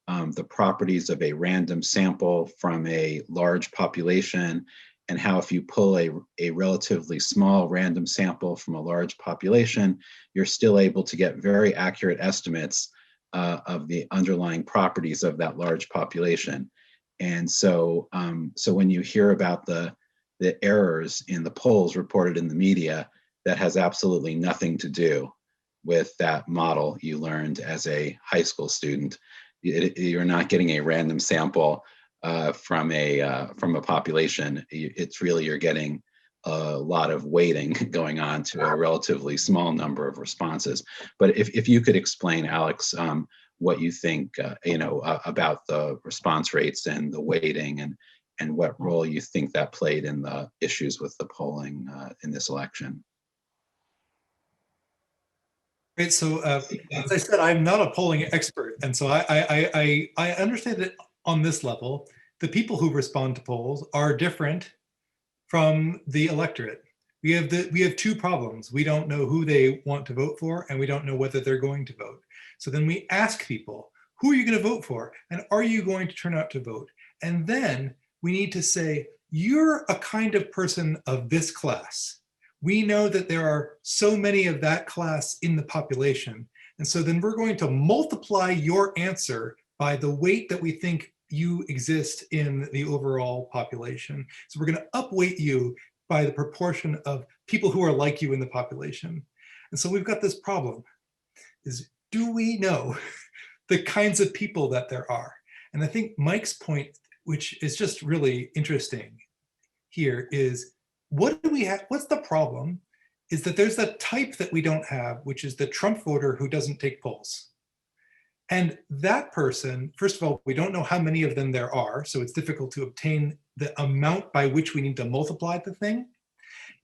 the properties of a random sample from a large population, and how if you pull a relatively small random sample from a large population, you're still able to get very accurate estimates of the underlying properties of that large population. And so when you hear about the errors in the polls reported in the media, that has absolutely nothing to do with that model you learned as a high school student. You're not getting a random sample from a population. It's really, you're getting a lot of weighting going on to a relatively small number of responses. But if you could explain, Alex, what you think about the response rates and the weighting and what role you think that played in the issues with the polling in this election. Great. So as I said, I'm not a polling expert. And so I understand that on this level, the people who respond to polls are different from the electorate. We have two problems. We don't know who they want to vote for, and we don't know whether they're going to vote. So then we ask people, who are you going to vote for? And are you going to turn out to vote? And then we need to say, you're a kind of person of this class. We know that there are so many of that class in the population. And so then we're going to multiply your answer by the weight that we think you exist in the overall population. So we're going to upweight you by the proportion of people who are like you in the population. And so we've got this problem, is do we know the kinds of people that there are? And I think Mike's point, which is just really interesting here, is what do we have? What's the problem? Is that there's a type that we don't have, which is the Trump voter who doesn't take polls. And that person, first of all, we don't know how many of them there are, so it's difficult to obtain the amount by which we need to multiply the thing.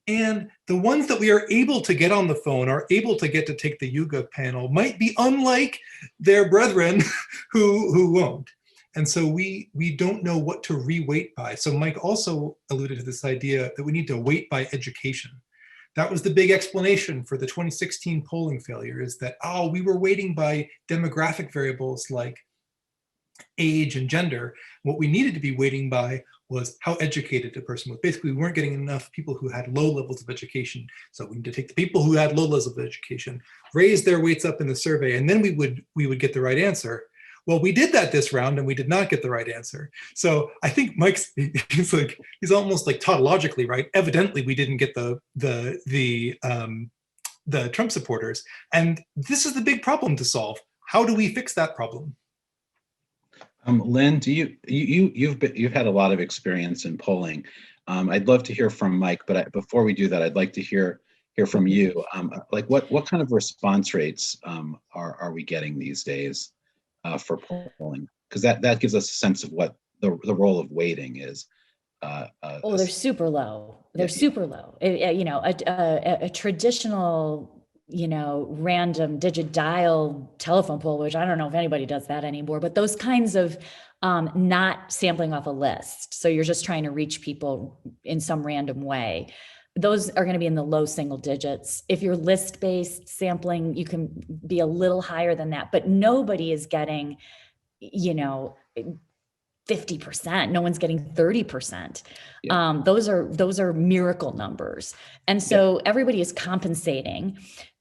And the ones that we are able to get on the phone, are able to get to take the YouGov panel, might be unlike their brethren who won't. And so we don't know what to re-weight by. So Mike also alluded to this idea that we need to weight by education. That was the big explanation for the 2016 polling failure, is that, oh, we were weighting by demographic variables like age and gender. What we needed to be weighting by was how educated a person was. Basically, we weren't getting enough people who had low levels of education. So we need to take the people who had low levels of education, raise their weights up in the survey, and then we would get the right answer. Well, we did that this round and we did not get the right answer. So I think Mike's, he's almost like tautologically right. Evidently, we didn't get the Trump supporters. And this is the big problem to solve. How do we fix that problem? Lynn, you've had a lot of experience in polling. I'd love to hear from Mike, but before we do that, I'd like to hear from you. Like what kind of response rates are we getting these days for polling? Because that gives us a sense of what the role of weighting is. Oh, they're super low. They're super low. A traditional, random digit dial telephone poll, which I don't know if anybody does that anymore, but those kinds of not sampling off a list. So you're just trying to reach people in some random way. Those are going to be in the low single digits. If you're list-based sampling, you can be a little higher than that, but nobody is getting, 50%. No one's getting 30%. Yeah. Those are miracle numbers. And so everybody is compensating.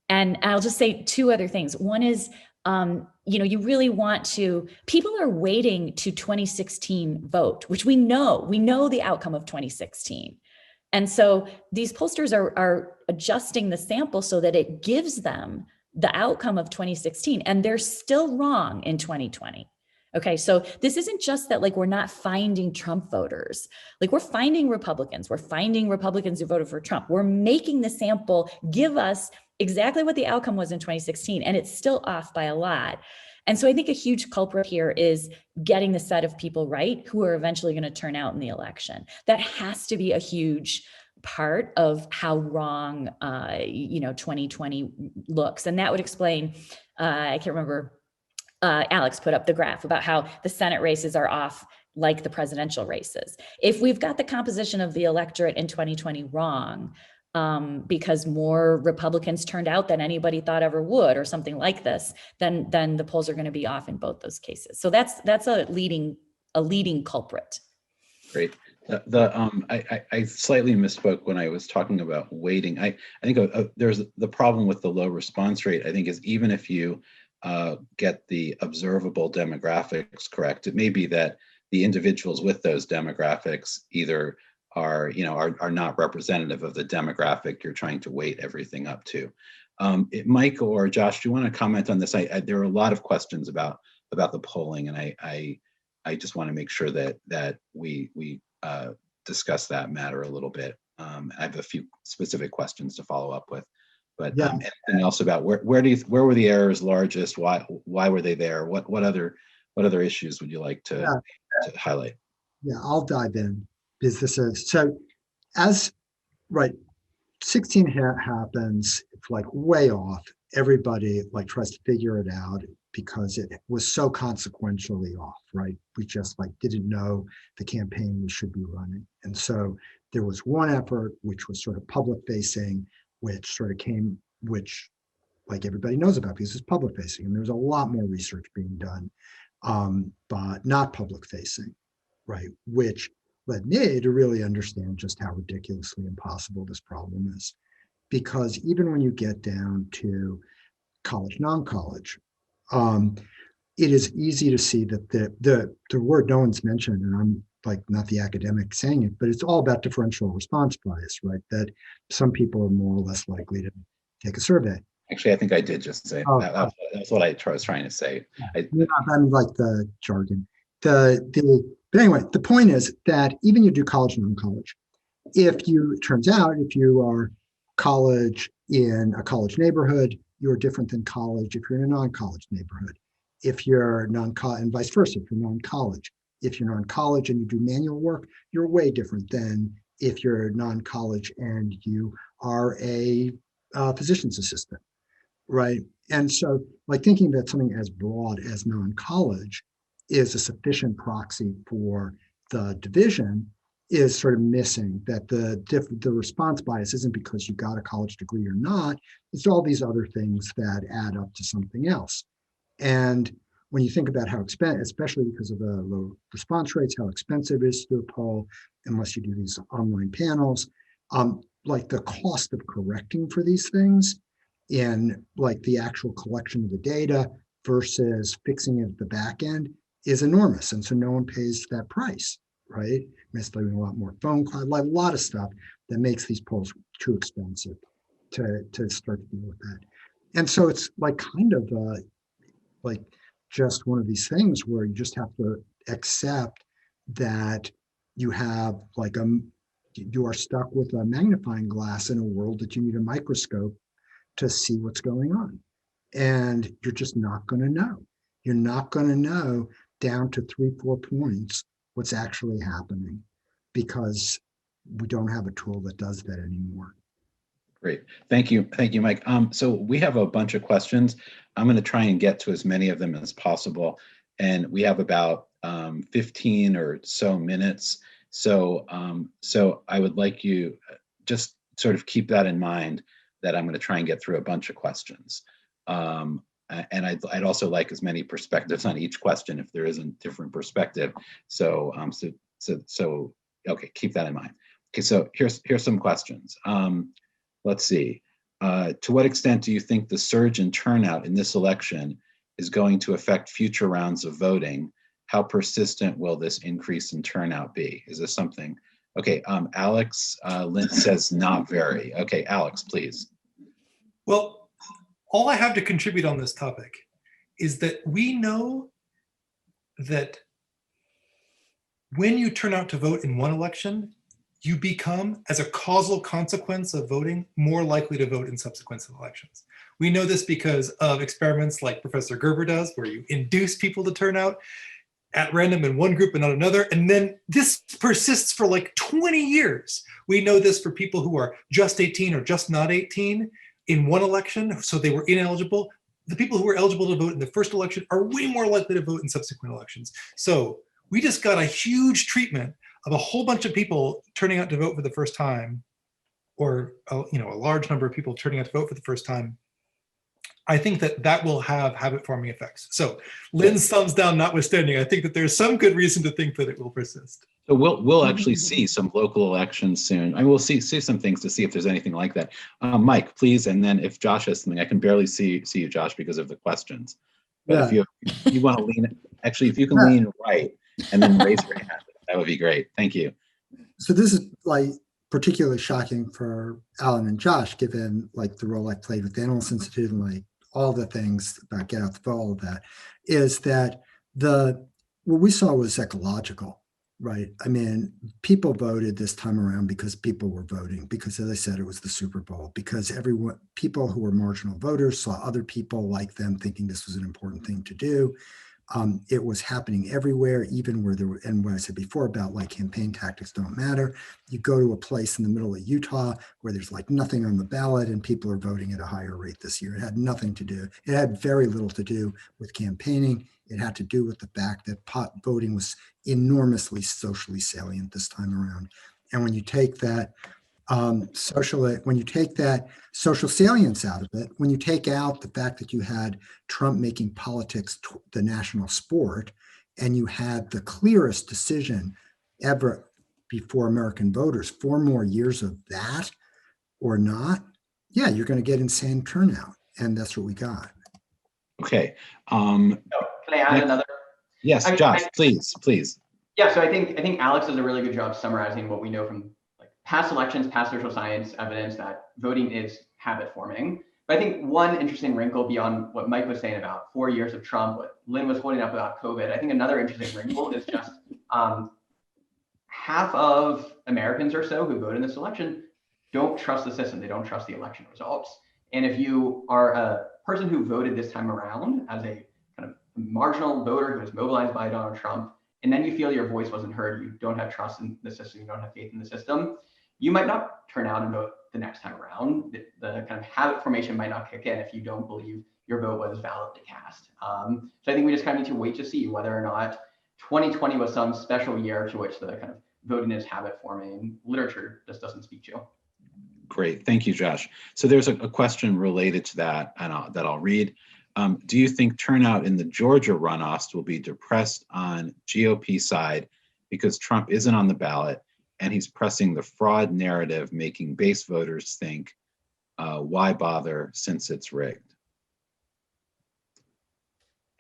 And I'll just say two other things. One is, you really want to, people are waiting to 2016 vote, which we know the outcome of 2016. And so these pollsters are adjusting the sample so that it gives them the outcome of 2016, and they're still wrong in 2020. Okay, so this isn't just that we're not finding Trump voters. We're finding Republicans. We're finding Republicans who voted for Trump. We're making the sample give us exactly what the outcome was in 2016, and it's still off by a lot. And so I think a huge culprit here is getting the set of people right who are eventually going to turn out in the election. That has to be a huge part of how wrong 2020 looks. And that would explain, I can't remember, Alex put up the graph about how the Senate races are off like the presidential races. If we've got the composition of the electorate in 2020 wrong, because more Republicans turned out than anybody thought ever would, or something like this, then the polls are going to be off in both those cases. So that's a leading culprit. Great. I slightly misspoke when I was talking about weighting. I think there's the problem with the low response rate. I think is even if you get the observable demographics correct, it may be that the individuals with those demographics either are not representative of the demographic you're trying to weight everything up to. Mike or Josh, do you want to comment on this? There are a lot of questions about the polling, and I just want to make sure that we discuss that matter a little bit. I have a few specific questions to follow up with, but yeah. Anything else about where were the errors largest? Why were they there? What other issues would you like to highlight? Yeah, I'll dive in. So as 16 happens, it's way off. Everybody tries to figure it out because it was so consequentially off, right? We just didn't know the campaign we should be running. And so there was one effort, which was sort of public facing, which everybody knows about because it's public facing. And there's a lot more research being done, but not public facing, right? Which led me to really understand just how ridiculously impossible this problem is. Because even when you get down to college, non-college, it is easy to see that the word no one's mentioned, and I'm not the academic saying it, but it's all about differential response bias, right? That some people are more or less likely to take a survey. Actually, I think I did just say that's what I was trying to say. I'm the jargon. But anyway, the point is that even you do college and non-college, it turns out if you are college in a college neighborhood, you're different than college if you're in a non-college neighborhood. If you're non-college, and vice versa, if you're non-college. If you're non-college and you do manual work, you're way different than if you're non-college and you are a physician's assistant, right? And so like thinking that something as broad as non-college is a sufficient proxy for the division is sort of missing, that the response bias isn't because you got a college degree or not, it's all these other things that add up to something else. And when you think about how expensive, especially because of the low response rates, how expensive it is to do a poll, unless you do these online panels, like the cost of correcting for these things in like the actual collection of the data versus fixing it at the back end is enormous. And so no one pays that price, right? It's doing a lot more phone calls, like a lot of stuff that makes these polls too expensive to start to deal with that. And so it's like kind of like just one of these things where you just have to accept that you have like you are stuck with a magnifying glass in a world that you need a microscope to see what's going on. And you're just not going to know. You're not going to know down to 3-4 points what's actually happening because we don't have a tool that does that anymore. Great. Thank you, Mike. So we have a bunch of questions. I'm going to try and get to as many of them as possible. And we have about 15 or so minutes. So I would like you just sort of keep that in mind, that I'm going to try and get through a bunch of questions. And I'd also like as many perspectives on each question if there isn't different perspective. So okay, keep that in mind. Okay, so here's some questions. Let's see. To what extent do you think the surge in turnout in this election is going to affect future rounds of voting? How persistent will this increase in turnout be? Is this something? Okay, Alex, Lynn says not very. Okay, Alex, please. Well, all I have to contribute on this topic is that we know that when you turn out to vote in one election, you become, as a causal consequence of voting, more likely to vote in subsequent elections. We know this because of experiments like Professor Gerber does, where you induce people to turn out at random in one group and not another. And then this persists for like 20 years. We know this for people who are just 18 or just not 18 in one election, so they were ineligible. The people who were eligible to vote in the first election are way more likely to vote in subsequent elections. So we just got a huge treatment of a whole bunch of people turning out to vote for the first time, or a large number of people turning out to vote for the first time. I think that will have habit-forming effects. So Lynn's thumbs down notwithstanding, I think that there's some good reason to think that it will persist. So we'll actually see some local elections soon. I will see some things to see if there's anything like that. Mike, please, and then if Josh has something, I can barely see you, Josh, because of the questions. But Yeah. if you want to lean, actually, if you can lean right and then raise your hand, that would be great. Thank you. So this is like particularly shocking for Alan and Josh, given like the role I played with the Analyst Institute and like all the things about get out the vote, all of that, is that what we saw was ecological, right? I mean, people voted this time around because people were voting, because as I said, it was the Super Bowl, because people who were marginal voters saw other people like them thinking this was an important thing to do. It was happening everywhere, even where there were, and what I said before about like campaign tactics don't matter. You go to a place in the middle of Utah where there's like nothing on the ballot and people are voting at a higher rate this year. It had nothing to do. It had very little to do with campaigning. It had to do with the fact that voting was enormously socially salient this time around. And when you take that when you take that social salience out of it, when you take out the fact that you had Trump making politics the national sport, and you had the clearest decision ever before American voters, 4 more years of that or not, yeah, you're going to get insane turnout. And that's what we got. Okay. Can I add another? Yes, Josh, please. Yeah, so I think Alex does a really good job summarizing what we know from past elections, past social science evidence that voting is habit forming. But I think one interesting wrinkle beyond what Mike was saying about 4 years of Trump, what Lynn was holding up about COVID, I think another interesting wrinkle is just half of Americans or so who vote in this election don't trust the system. They don't trust the election results. And if you are a person who voted this time around as a kind of marginal voter who was mobilized by Donald Trump, and then you feel your voice wasn't heard, you don't have trust in the system, you don't have faith in the system, you might not turn out and vote the next time around. The kind of habit formation might not kick in if you don't believe your vote was valid to cast. So I think we just kind of need to wait to see whether or not 2020 was some special year to which the kind of voting is habit forming literature just doesn't speak to. Great, thank you, Josh. So there's a question related to that, and that I'll read. Do you think turnout in the Georgia runoffs will be depressed on GOP side because Trump isn't on the ballot and he's pressing the fraud narrative, making base voters think, why bother since it's rigged?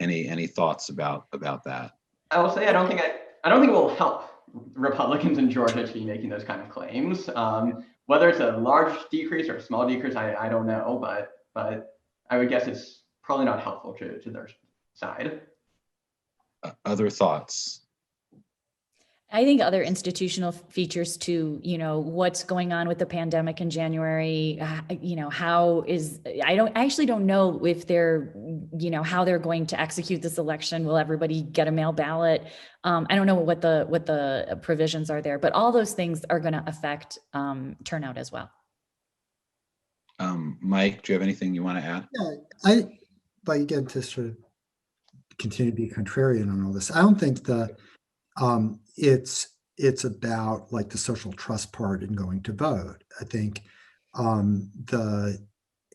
Any thoughts about that? I will say I don't think it will help Republicans in Georgia to be making those kind of claims. Whether it's a large decrease or a small decrease, I don't know, but I would guess it's probably not helpful to their side. Other thoughts? I think other institutional features too, what's going on with the pandemic in January, I actually don't know if they're, how they're going to execute this election. Will everybody get a mail ballot? I don't know what the provisions are there, but all those things are going to affect turnout as well. Mike, do you have anything you want to add? Yeah, but again, to sort of continue to be contrarian on all this, I don't think it's about like the social trust part in going to vote. I think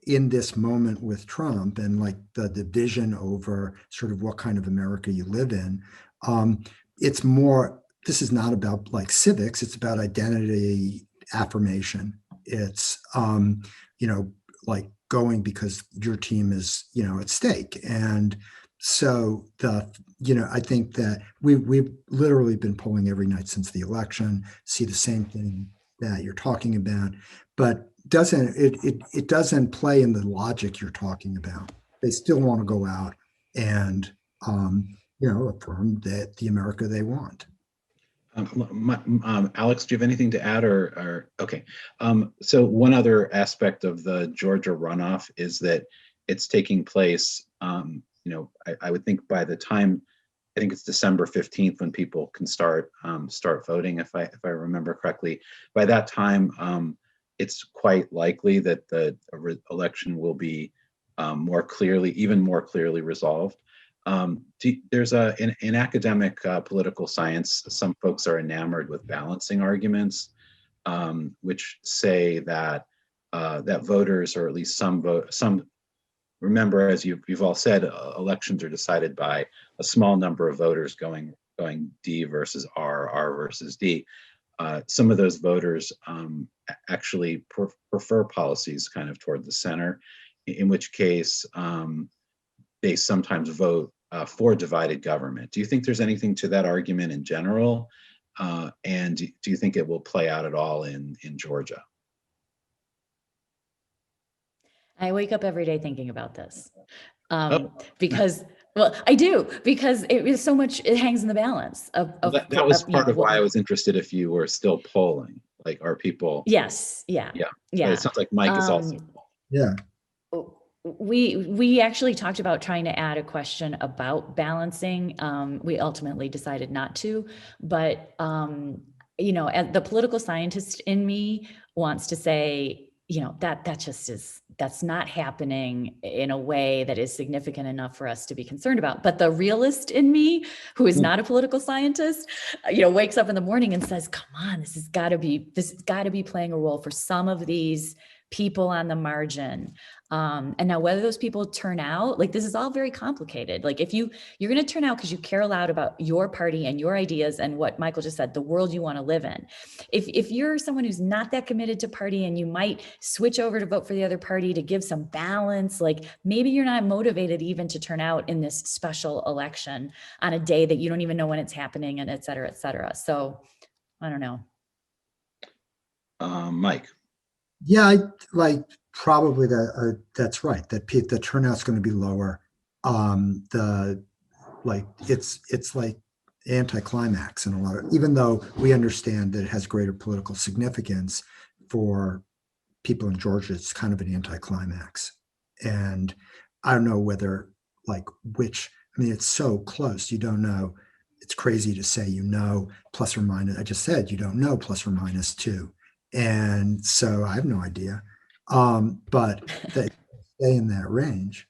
in this moment with Trump and like the division over sort of what kind of America you live in, it's more, this is not about like civics, it's about identity affirmation. It's, like going because your team is, at stake. And so I think that we've literally been polling every night since the election, see the same thing that you're talking about, but it doesn't play in the logic you're talking about. They still want to go out and affirm that the America they want. Alex, do you have anything to add or okay. So one other aspect of the Georgia runoff is that it's taking place, I would think by the time, I think it's December 15th when people can start voting, if I remember correctly. By that time, it's quite likely that the election will be even more clearly resolved. There's in academic political science, some folks are enamored with balancing arguments, which say that that voters, or at least some. Remember, as you've all said, elections are decided by a small number of voters going D versus R versus D. Some of those voters actually prefer policies kind of toward the center, in which case they sometimes vote for divided government. Do you think there's anything to that argument in general? And do you think it will play out at all in Georgia? I wake up every day thinking about this because, well, I do, because it is so much, it hangs in the balance of that was part of why I was interested if you were still polling, like are people? Yes. Yeah. But it sounds like Mike is also. Yeah. We actually talked about trying to add a question about balancing. We ultimately decided not to, but as the political scientist in me wants to say, that's not happening in a way that is significant enough for us to be concerned about. But the realist in me, who is not a political scientist, wakes up in the morning and says, come on, this has got to be playing a role for some of these people on the margin. And now whether those people turn out, like, this is all very complicated. Like, if you're going to turn out because you care a lot about your party and your ideas and what Michael just said, the world you want to live in. If you're someone who's not that committed to party and you might switch over to vote for the other party to give some balance, like maybe you're not motivated even to turn out in this special election on a day that you don't even know when it's happening, and et cetera, et cetera. So I don't know. Mike. Yeah, probably that's right. That the turnout's going to be lower. It's like anticlimax in a lot of, even though we understand that it has greater political significance for people in Georgia, it's kind of an anticlimax. And I don't know whether it's so close, you don't know it's crazy to say, you know, plus or minus, I just said, you don't know plus or minus 2. And so I have no idea. But they stay in that range.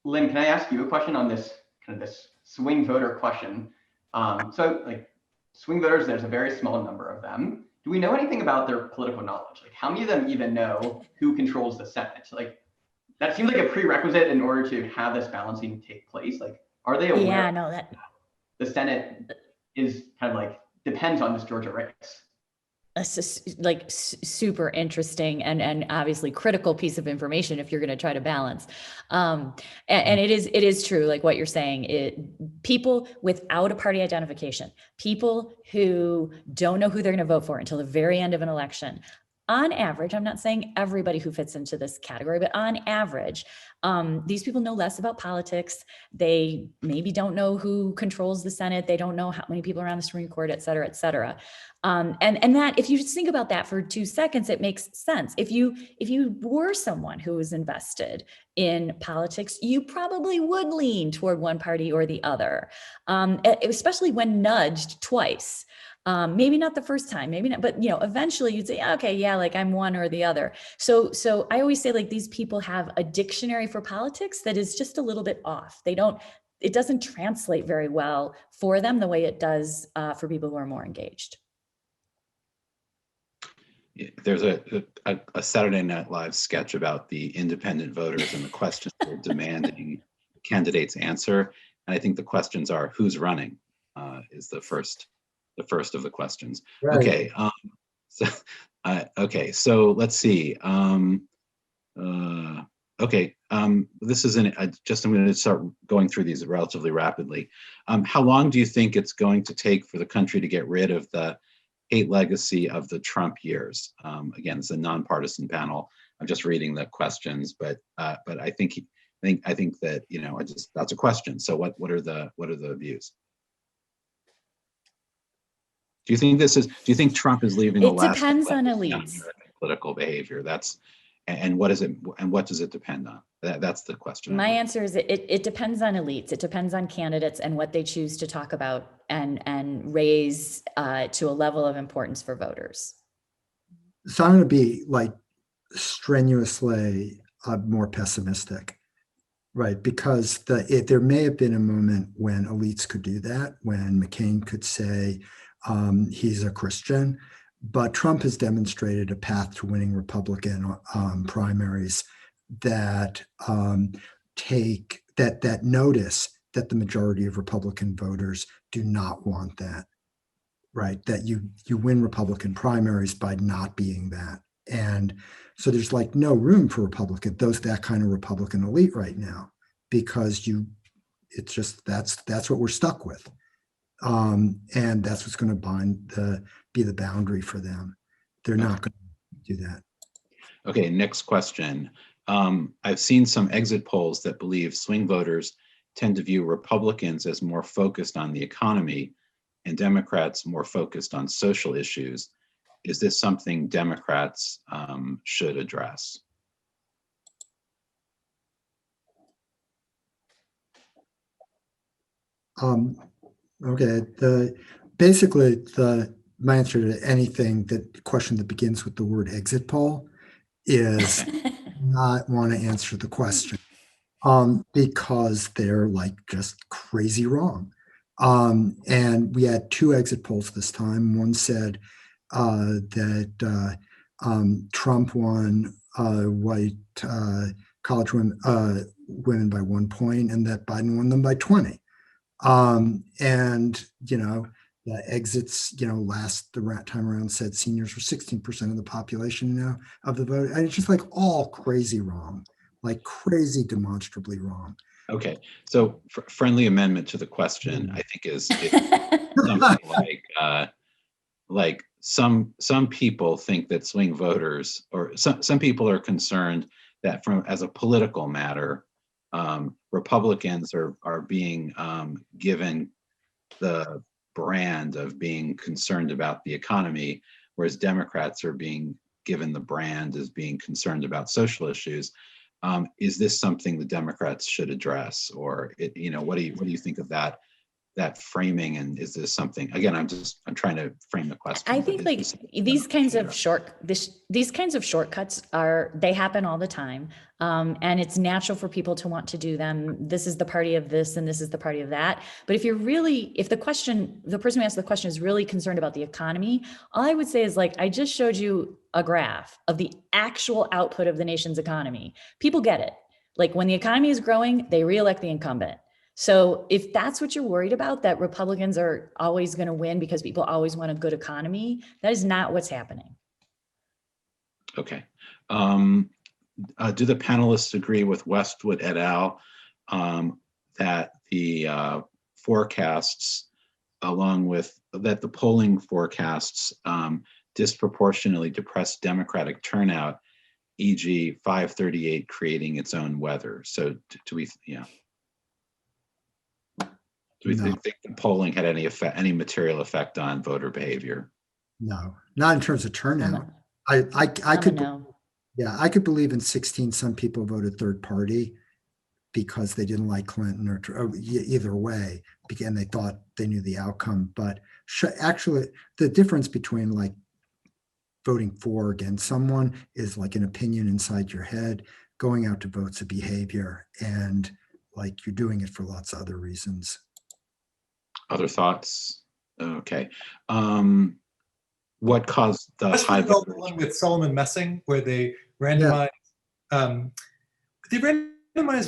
Lynn, can I ask you a question on this kind of this swing voter question? So like swing voters, there's a very small number of them. Do we know anything about their political knowledge? Like how many of them even know who controls the Senate? Like that seems like a prerequisite in order to have this balancing take place. Like, are they aware? Yeah, no, that the Senate is kind of like depends on this Georgia race? like super interesting and obviously critical piece of information if you're going to try to balance. And it is true, like what you're saying, people without a party identification, people who don't know who they're going to vote for until the very end of an election, on average, I'm not saying everybody who fits into this category, but on average, these people know less about politics. They maybe don't know who controls the Senate. They don't know how many people are on the Supreme Court, et cetera, et cetera. And that, if you just think about that for 2 seconds, it makes sense. If you were someone who was invested in politics, you probably would lean toward one party or the other, especially when nudged twice. Maybe not the first time, maybe not, but eventually you'd say, okay, yeah, like I'm one or the other. So I always say, like, these people have a dictionary for politics that is just a little bit off. It doesn't translate very well for them the way it does for people who are more engaged. There's a Saturday Night Live sketch about the independent voters and the questions they're demanding candidates answer. And I think the questions are, who's running is the first of the questions. Right. Okay. So let's see. This is I'm going to start going through these relatively rapidly. How long do you think it's going to take for the country to get rid of the hate legacy of the Trump years? Again, it's a nonpartisan panel. I'm just reading the questions, but I think that that's a question. So what are the views? Do you think Trump is leaving? It depends on elites. Political behavior. And what does it depend on? That's the question. My answer is it depends on elites. It depends on candidates and what they choose to talk about and raise to a level of importance for voters. So I'm going to be like strenuously more pessimistic, right? Because there may have been a moment when elites could do that, when McCain could say he's a Christian, but Trump has demonstrated a path to winning Republican primaries that that notice that the majority of Republican voters do not want that, right? That you win Republican primaries by not being that. And so there's like no room for that kind of Republican elite right now, because that's what we're stuck with. And that's what's going to be the boundary for them. They're not going to do that. Okay, next question. I've seen some exit polls that believe swing voters tend to view Republicans as more focused on the economy and Democrats more focused on social issues. Is this something Democrats should address? Okay, my answer to anything question that begins with the word exit poll is not want to answer the question because they're like just crazy wrong. And we had 2 exit polls this time. One said that Trump won white college women by 1 point, and that Biden won them by 20. And the exits, the time around said seniors were 16% of the population now of the vote. And it's just like all crazy wrong, like crazy demonstrably wrong. Okay, so friendly amendment to the question, I think is something like some people think that swing voters, or some people are concerned that as a political matter, Republicans are being given the brand of being concerned about the economy, whereas Democrats are being given the brand as being concerned about social issues. Is this something the Democrats should address, or what do you think of that Yeah. framing, and is this something, again, I'm trying to frame the question. I but think is like this something these that kinds should- of these kinds of shortcuts they happen all the time. And it's natural for people to want to do them. This is the party of this and this is the party of that. But if the person who asked the question is really concerned about the economy, all I would say is like, I just showed you a graph of the actual output of the nation's economy. People get it. Like when the economy is growing, they reelect the incumbent. So if that's what you're worried about, that Republicans are always going to win because people always want a good economy, that is not what's happening. Okay. Do the panelists agree with Westwood et al. That the forecasts, along with that the polling forecasts disproportionately depress Democratic turnout, e.g. 538 creating its own weather? So do we, yeah. Do we think the polling had any material effect on voter behavior? No, not in terms of turnout. I could, No. yeah, I could believe in 16 some people voted third party because they didn't like Clinton or either way, and they thought they knew the outcome. But actually, the difference between like voting for or against someone is like an opinion inside your head. Going out to vote's a behavior, and like you're doing it for lots of other reasons. Other thoughts? Okay. What caused the high The voter? one with Solomon Messing, where they randomized,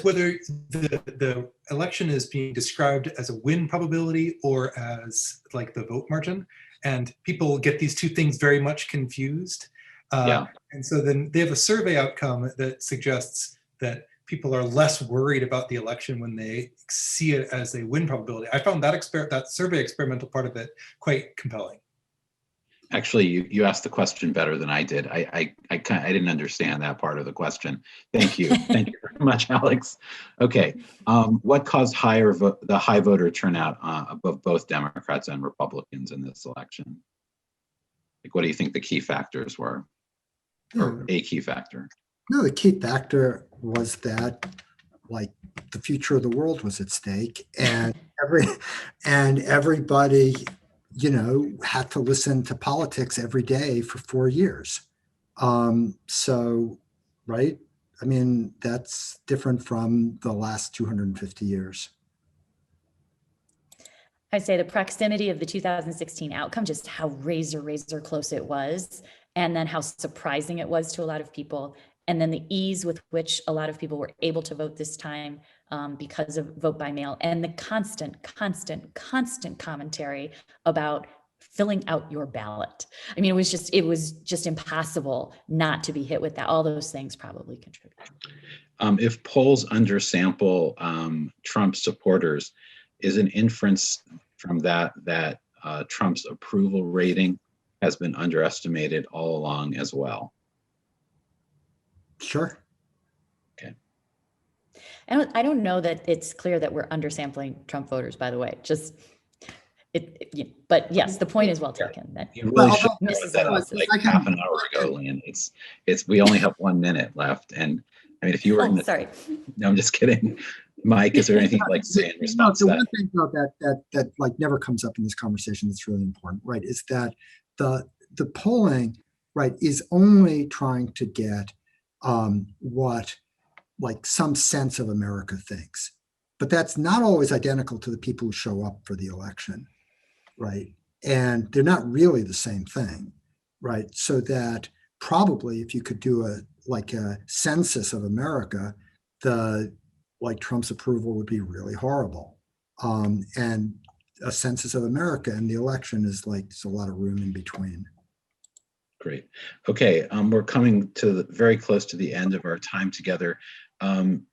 whether the election is being described as a win probability or as like the vote margin, and people get these two things very much confused. And so then they have a survey outcome that suggests that people are less worried about the election when they see it as a win probability. I found that survey experimental part of it quite compelling. Actually, you asked the question better than I did. I didn't understand that part of the question. Thank you. Thank you very much, Alex. Okay. What caused the high voter turnout above both Democrats and Republicans in this election? Like, what do you think the key factors were? Or a key factor? No, the key factor was that like the future of the world was at stake, and everybody, had to listen to politics every day for 4 years. So, right? I mean, that's different from the last 250 years. I'd say the proximity of the 2016 outcome, just how razor close it was, and then how surprising it was to a lot of people. And then the ease with which a lot of people were able to vote this time because of vote by mail, and the constant commentary about filling out your ballot. I mean, it was just impossible not to be hit with that. All those things probably contributed. If polls undersample Trump supporters, is an inference from that Trump's approval rating has been underestimated all along as well? Sure. Okay. And I don't know that it's clear that we're undersampling Trump voters, by the way. But yes, the point is well taken. That you really should have have that up like I can- half an hour ago, Lynn. We only have 1 minute left, and I mean, if you were in the, sorry. no, I'm just kidding. Mike, is there anything you'd like to say in response to the that? one thing though, that like never comes up in this conversation that's really important, right, is that the polling, right, is only trying to get what like some sense of America thinks, but that's not always identical to the people who show up for the election, right? And they're not really the same thing, right? So that probably if you could do a census of America, Trump's approval would be really horrible. And a census of America and the election is like, there's a lot of room in between. Great. Okay, we're coming to very close to the end of our time together.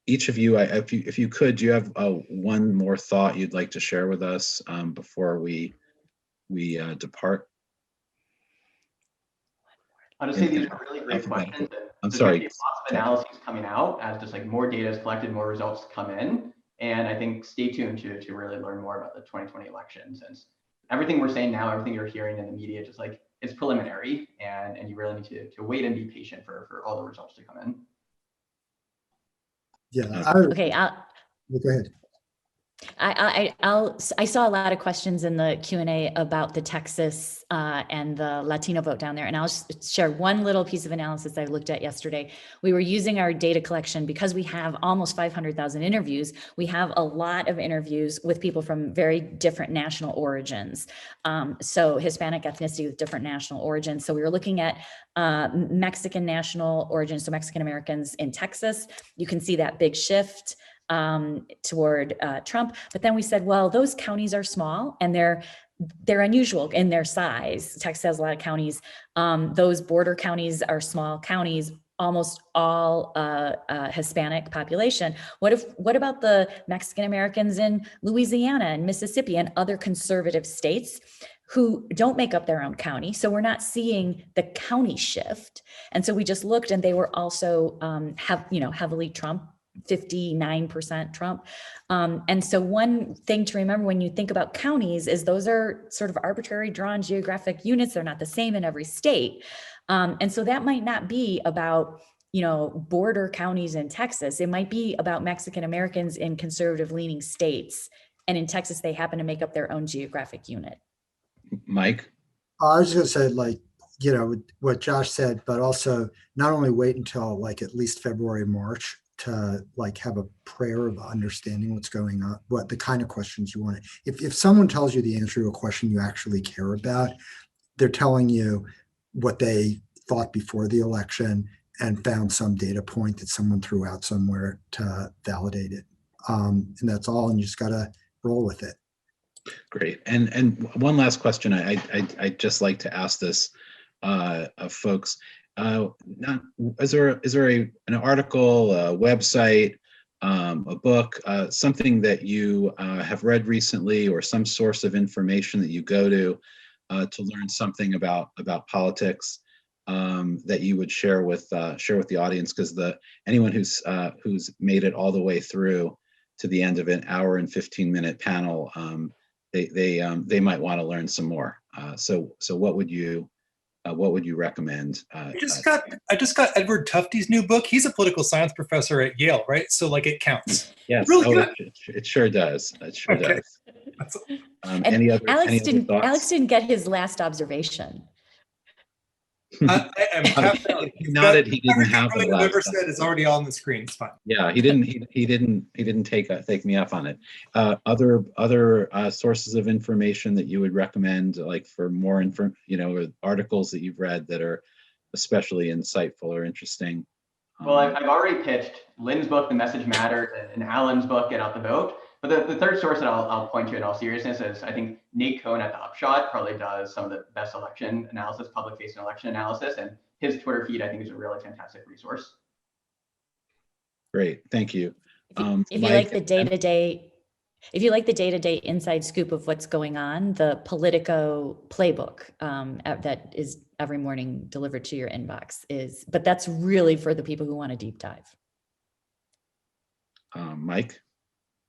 Each of you, if you could, do you have one more thought you'd like to share with us before we depart? Honestly, these are really great questions. I'm There's sorry. going to be lots of analyses coming out as just like more data is collected, more results come in. And I think stay tuned to really learn more about the 2020 election, since everything we're saying now, everything you're hearing in the media, just like it's preliminary, and you really need to wait and be patient for all the results to come in. Yeah. Okay. Go ahead. I saw a lot of questions in the Q&A about the Texas and the Latino vote down there. And I'll just share one little piece of analysis I looked at yesterday. We were using our data collection because we have almost 500,000 interviews. We have a lot of interviews with people from very different national origins. So Hispanic ethnicity with different national origins. So we were looking at Mexican national origins, so Mexican Americans in Texas. You can see that big shift toward Trump. But then we said, well, those counties are small and they're unusual in their size. Texas has a lot of counties. Those border counties are small counties, almost all Hispanic population. What about the Mexican Americans in Louisiana and Mississippi and other conservative states who don't make up their own county? So we're not seeing the county shift. And so we just looked, and they were also heavily Trump. 59% Trump. And so one thing to remember when you think about counties is those are sort of arbitrary drawn geographic units. They're not the same in every state. And so that might not be about, border counties in Texas. It might be about Mexican Americans in conservative leaning states. And in Texas, they happen to make up their own geographic unit. Mike? I was going to say, what Josh said, but also not only wait until at least February, March, to have a prayer of understanding what's going on, what the kind of questions you want. If someone tells you the answer to a question you actually care about, they're telling you what they thought before the election and found some data point that someone threw out somewhere to validate it. And that's all, and you just got to roll with it. Great. And one last question. I'd just like to ask this of folks. Is there an article, a website, a book, something that you have read recently, or some source of information that you go to learn something about politics that you would share with the audience? Because anyone who's made it all the way through to the end of an hour and 15-minute panel, they might want to learn some more. So what would you recommend? I just got Edward Tufte's new book. He's a political science professor at Yale, right? So it counts. Yes, really good. It sure does. It sure does. And Alex didn't get his last observation. I am he nodded. He didn't have the last. Whatever said is already on the screen. It's fine. Yeah, he didn't take me up on it. Other sources of information that you would recommend, for more info, or articles that you've read that are especially insightful or interesting. Well, I've already pitched Lynn's book, The Message Matters, and Alan's book, Get Out the Vote. But the third source that I'll point to in all seriousness is, I think Nate Cohn at The Upshot probably does some of the best election analysis, public-facing election analysis, and his Twitter feed, I think, is a really fantastic resource. Great, thank you. If you like the day-to-day inside scoop of what's going on, the Politico playbook that is every morning delivered to your inbox but that's really for the people who want a deep dive. Mike?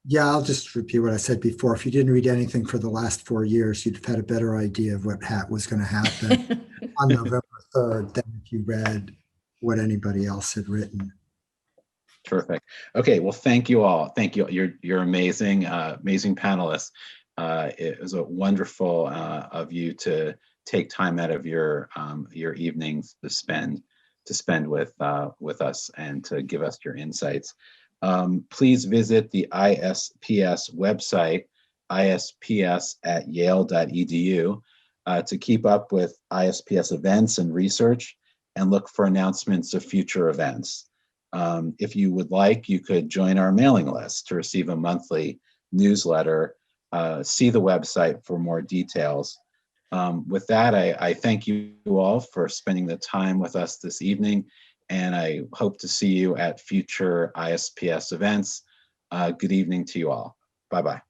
Yeah, I'll just repeat what I said before. If you didn't read anything for the last 4 years, you'd have had a better idea of what was going to happen on November 3rd than if you read what anybody else had written. Terrific. Okay, well, thank you all. Thank you. You're amazing, amazing panelists. It was a wonderful of you to take time out of your evenings to spend with us and to give us your insights. Please visit the ISPS website, isps@yale.edu, to keep up with ISPS events and research and look for announcements of future events. If you would like, you could join our mailing list to receive a monthly newsletter. See the website for more details. With that, I thank you all for spending the time with us this evening, and I hope to see you at future ISPS events. Good evening to you all. Bye-bye.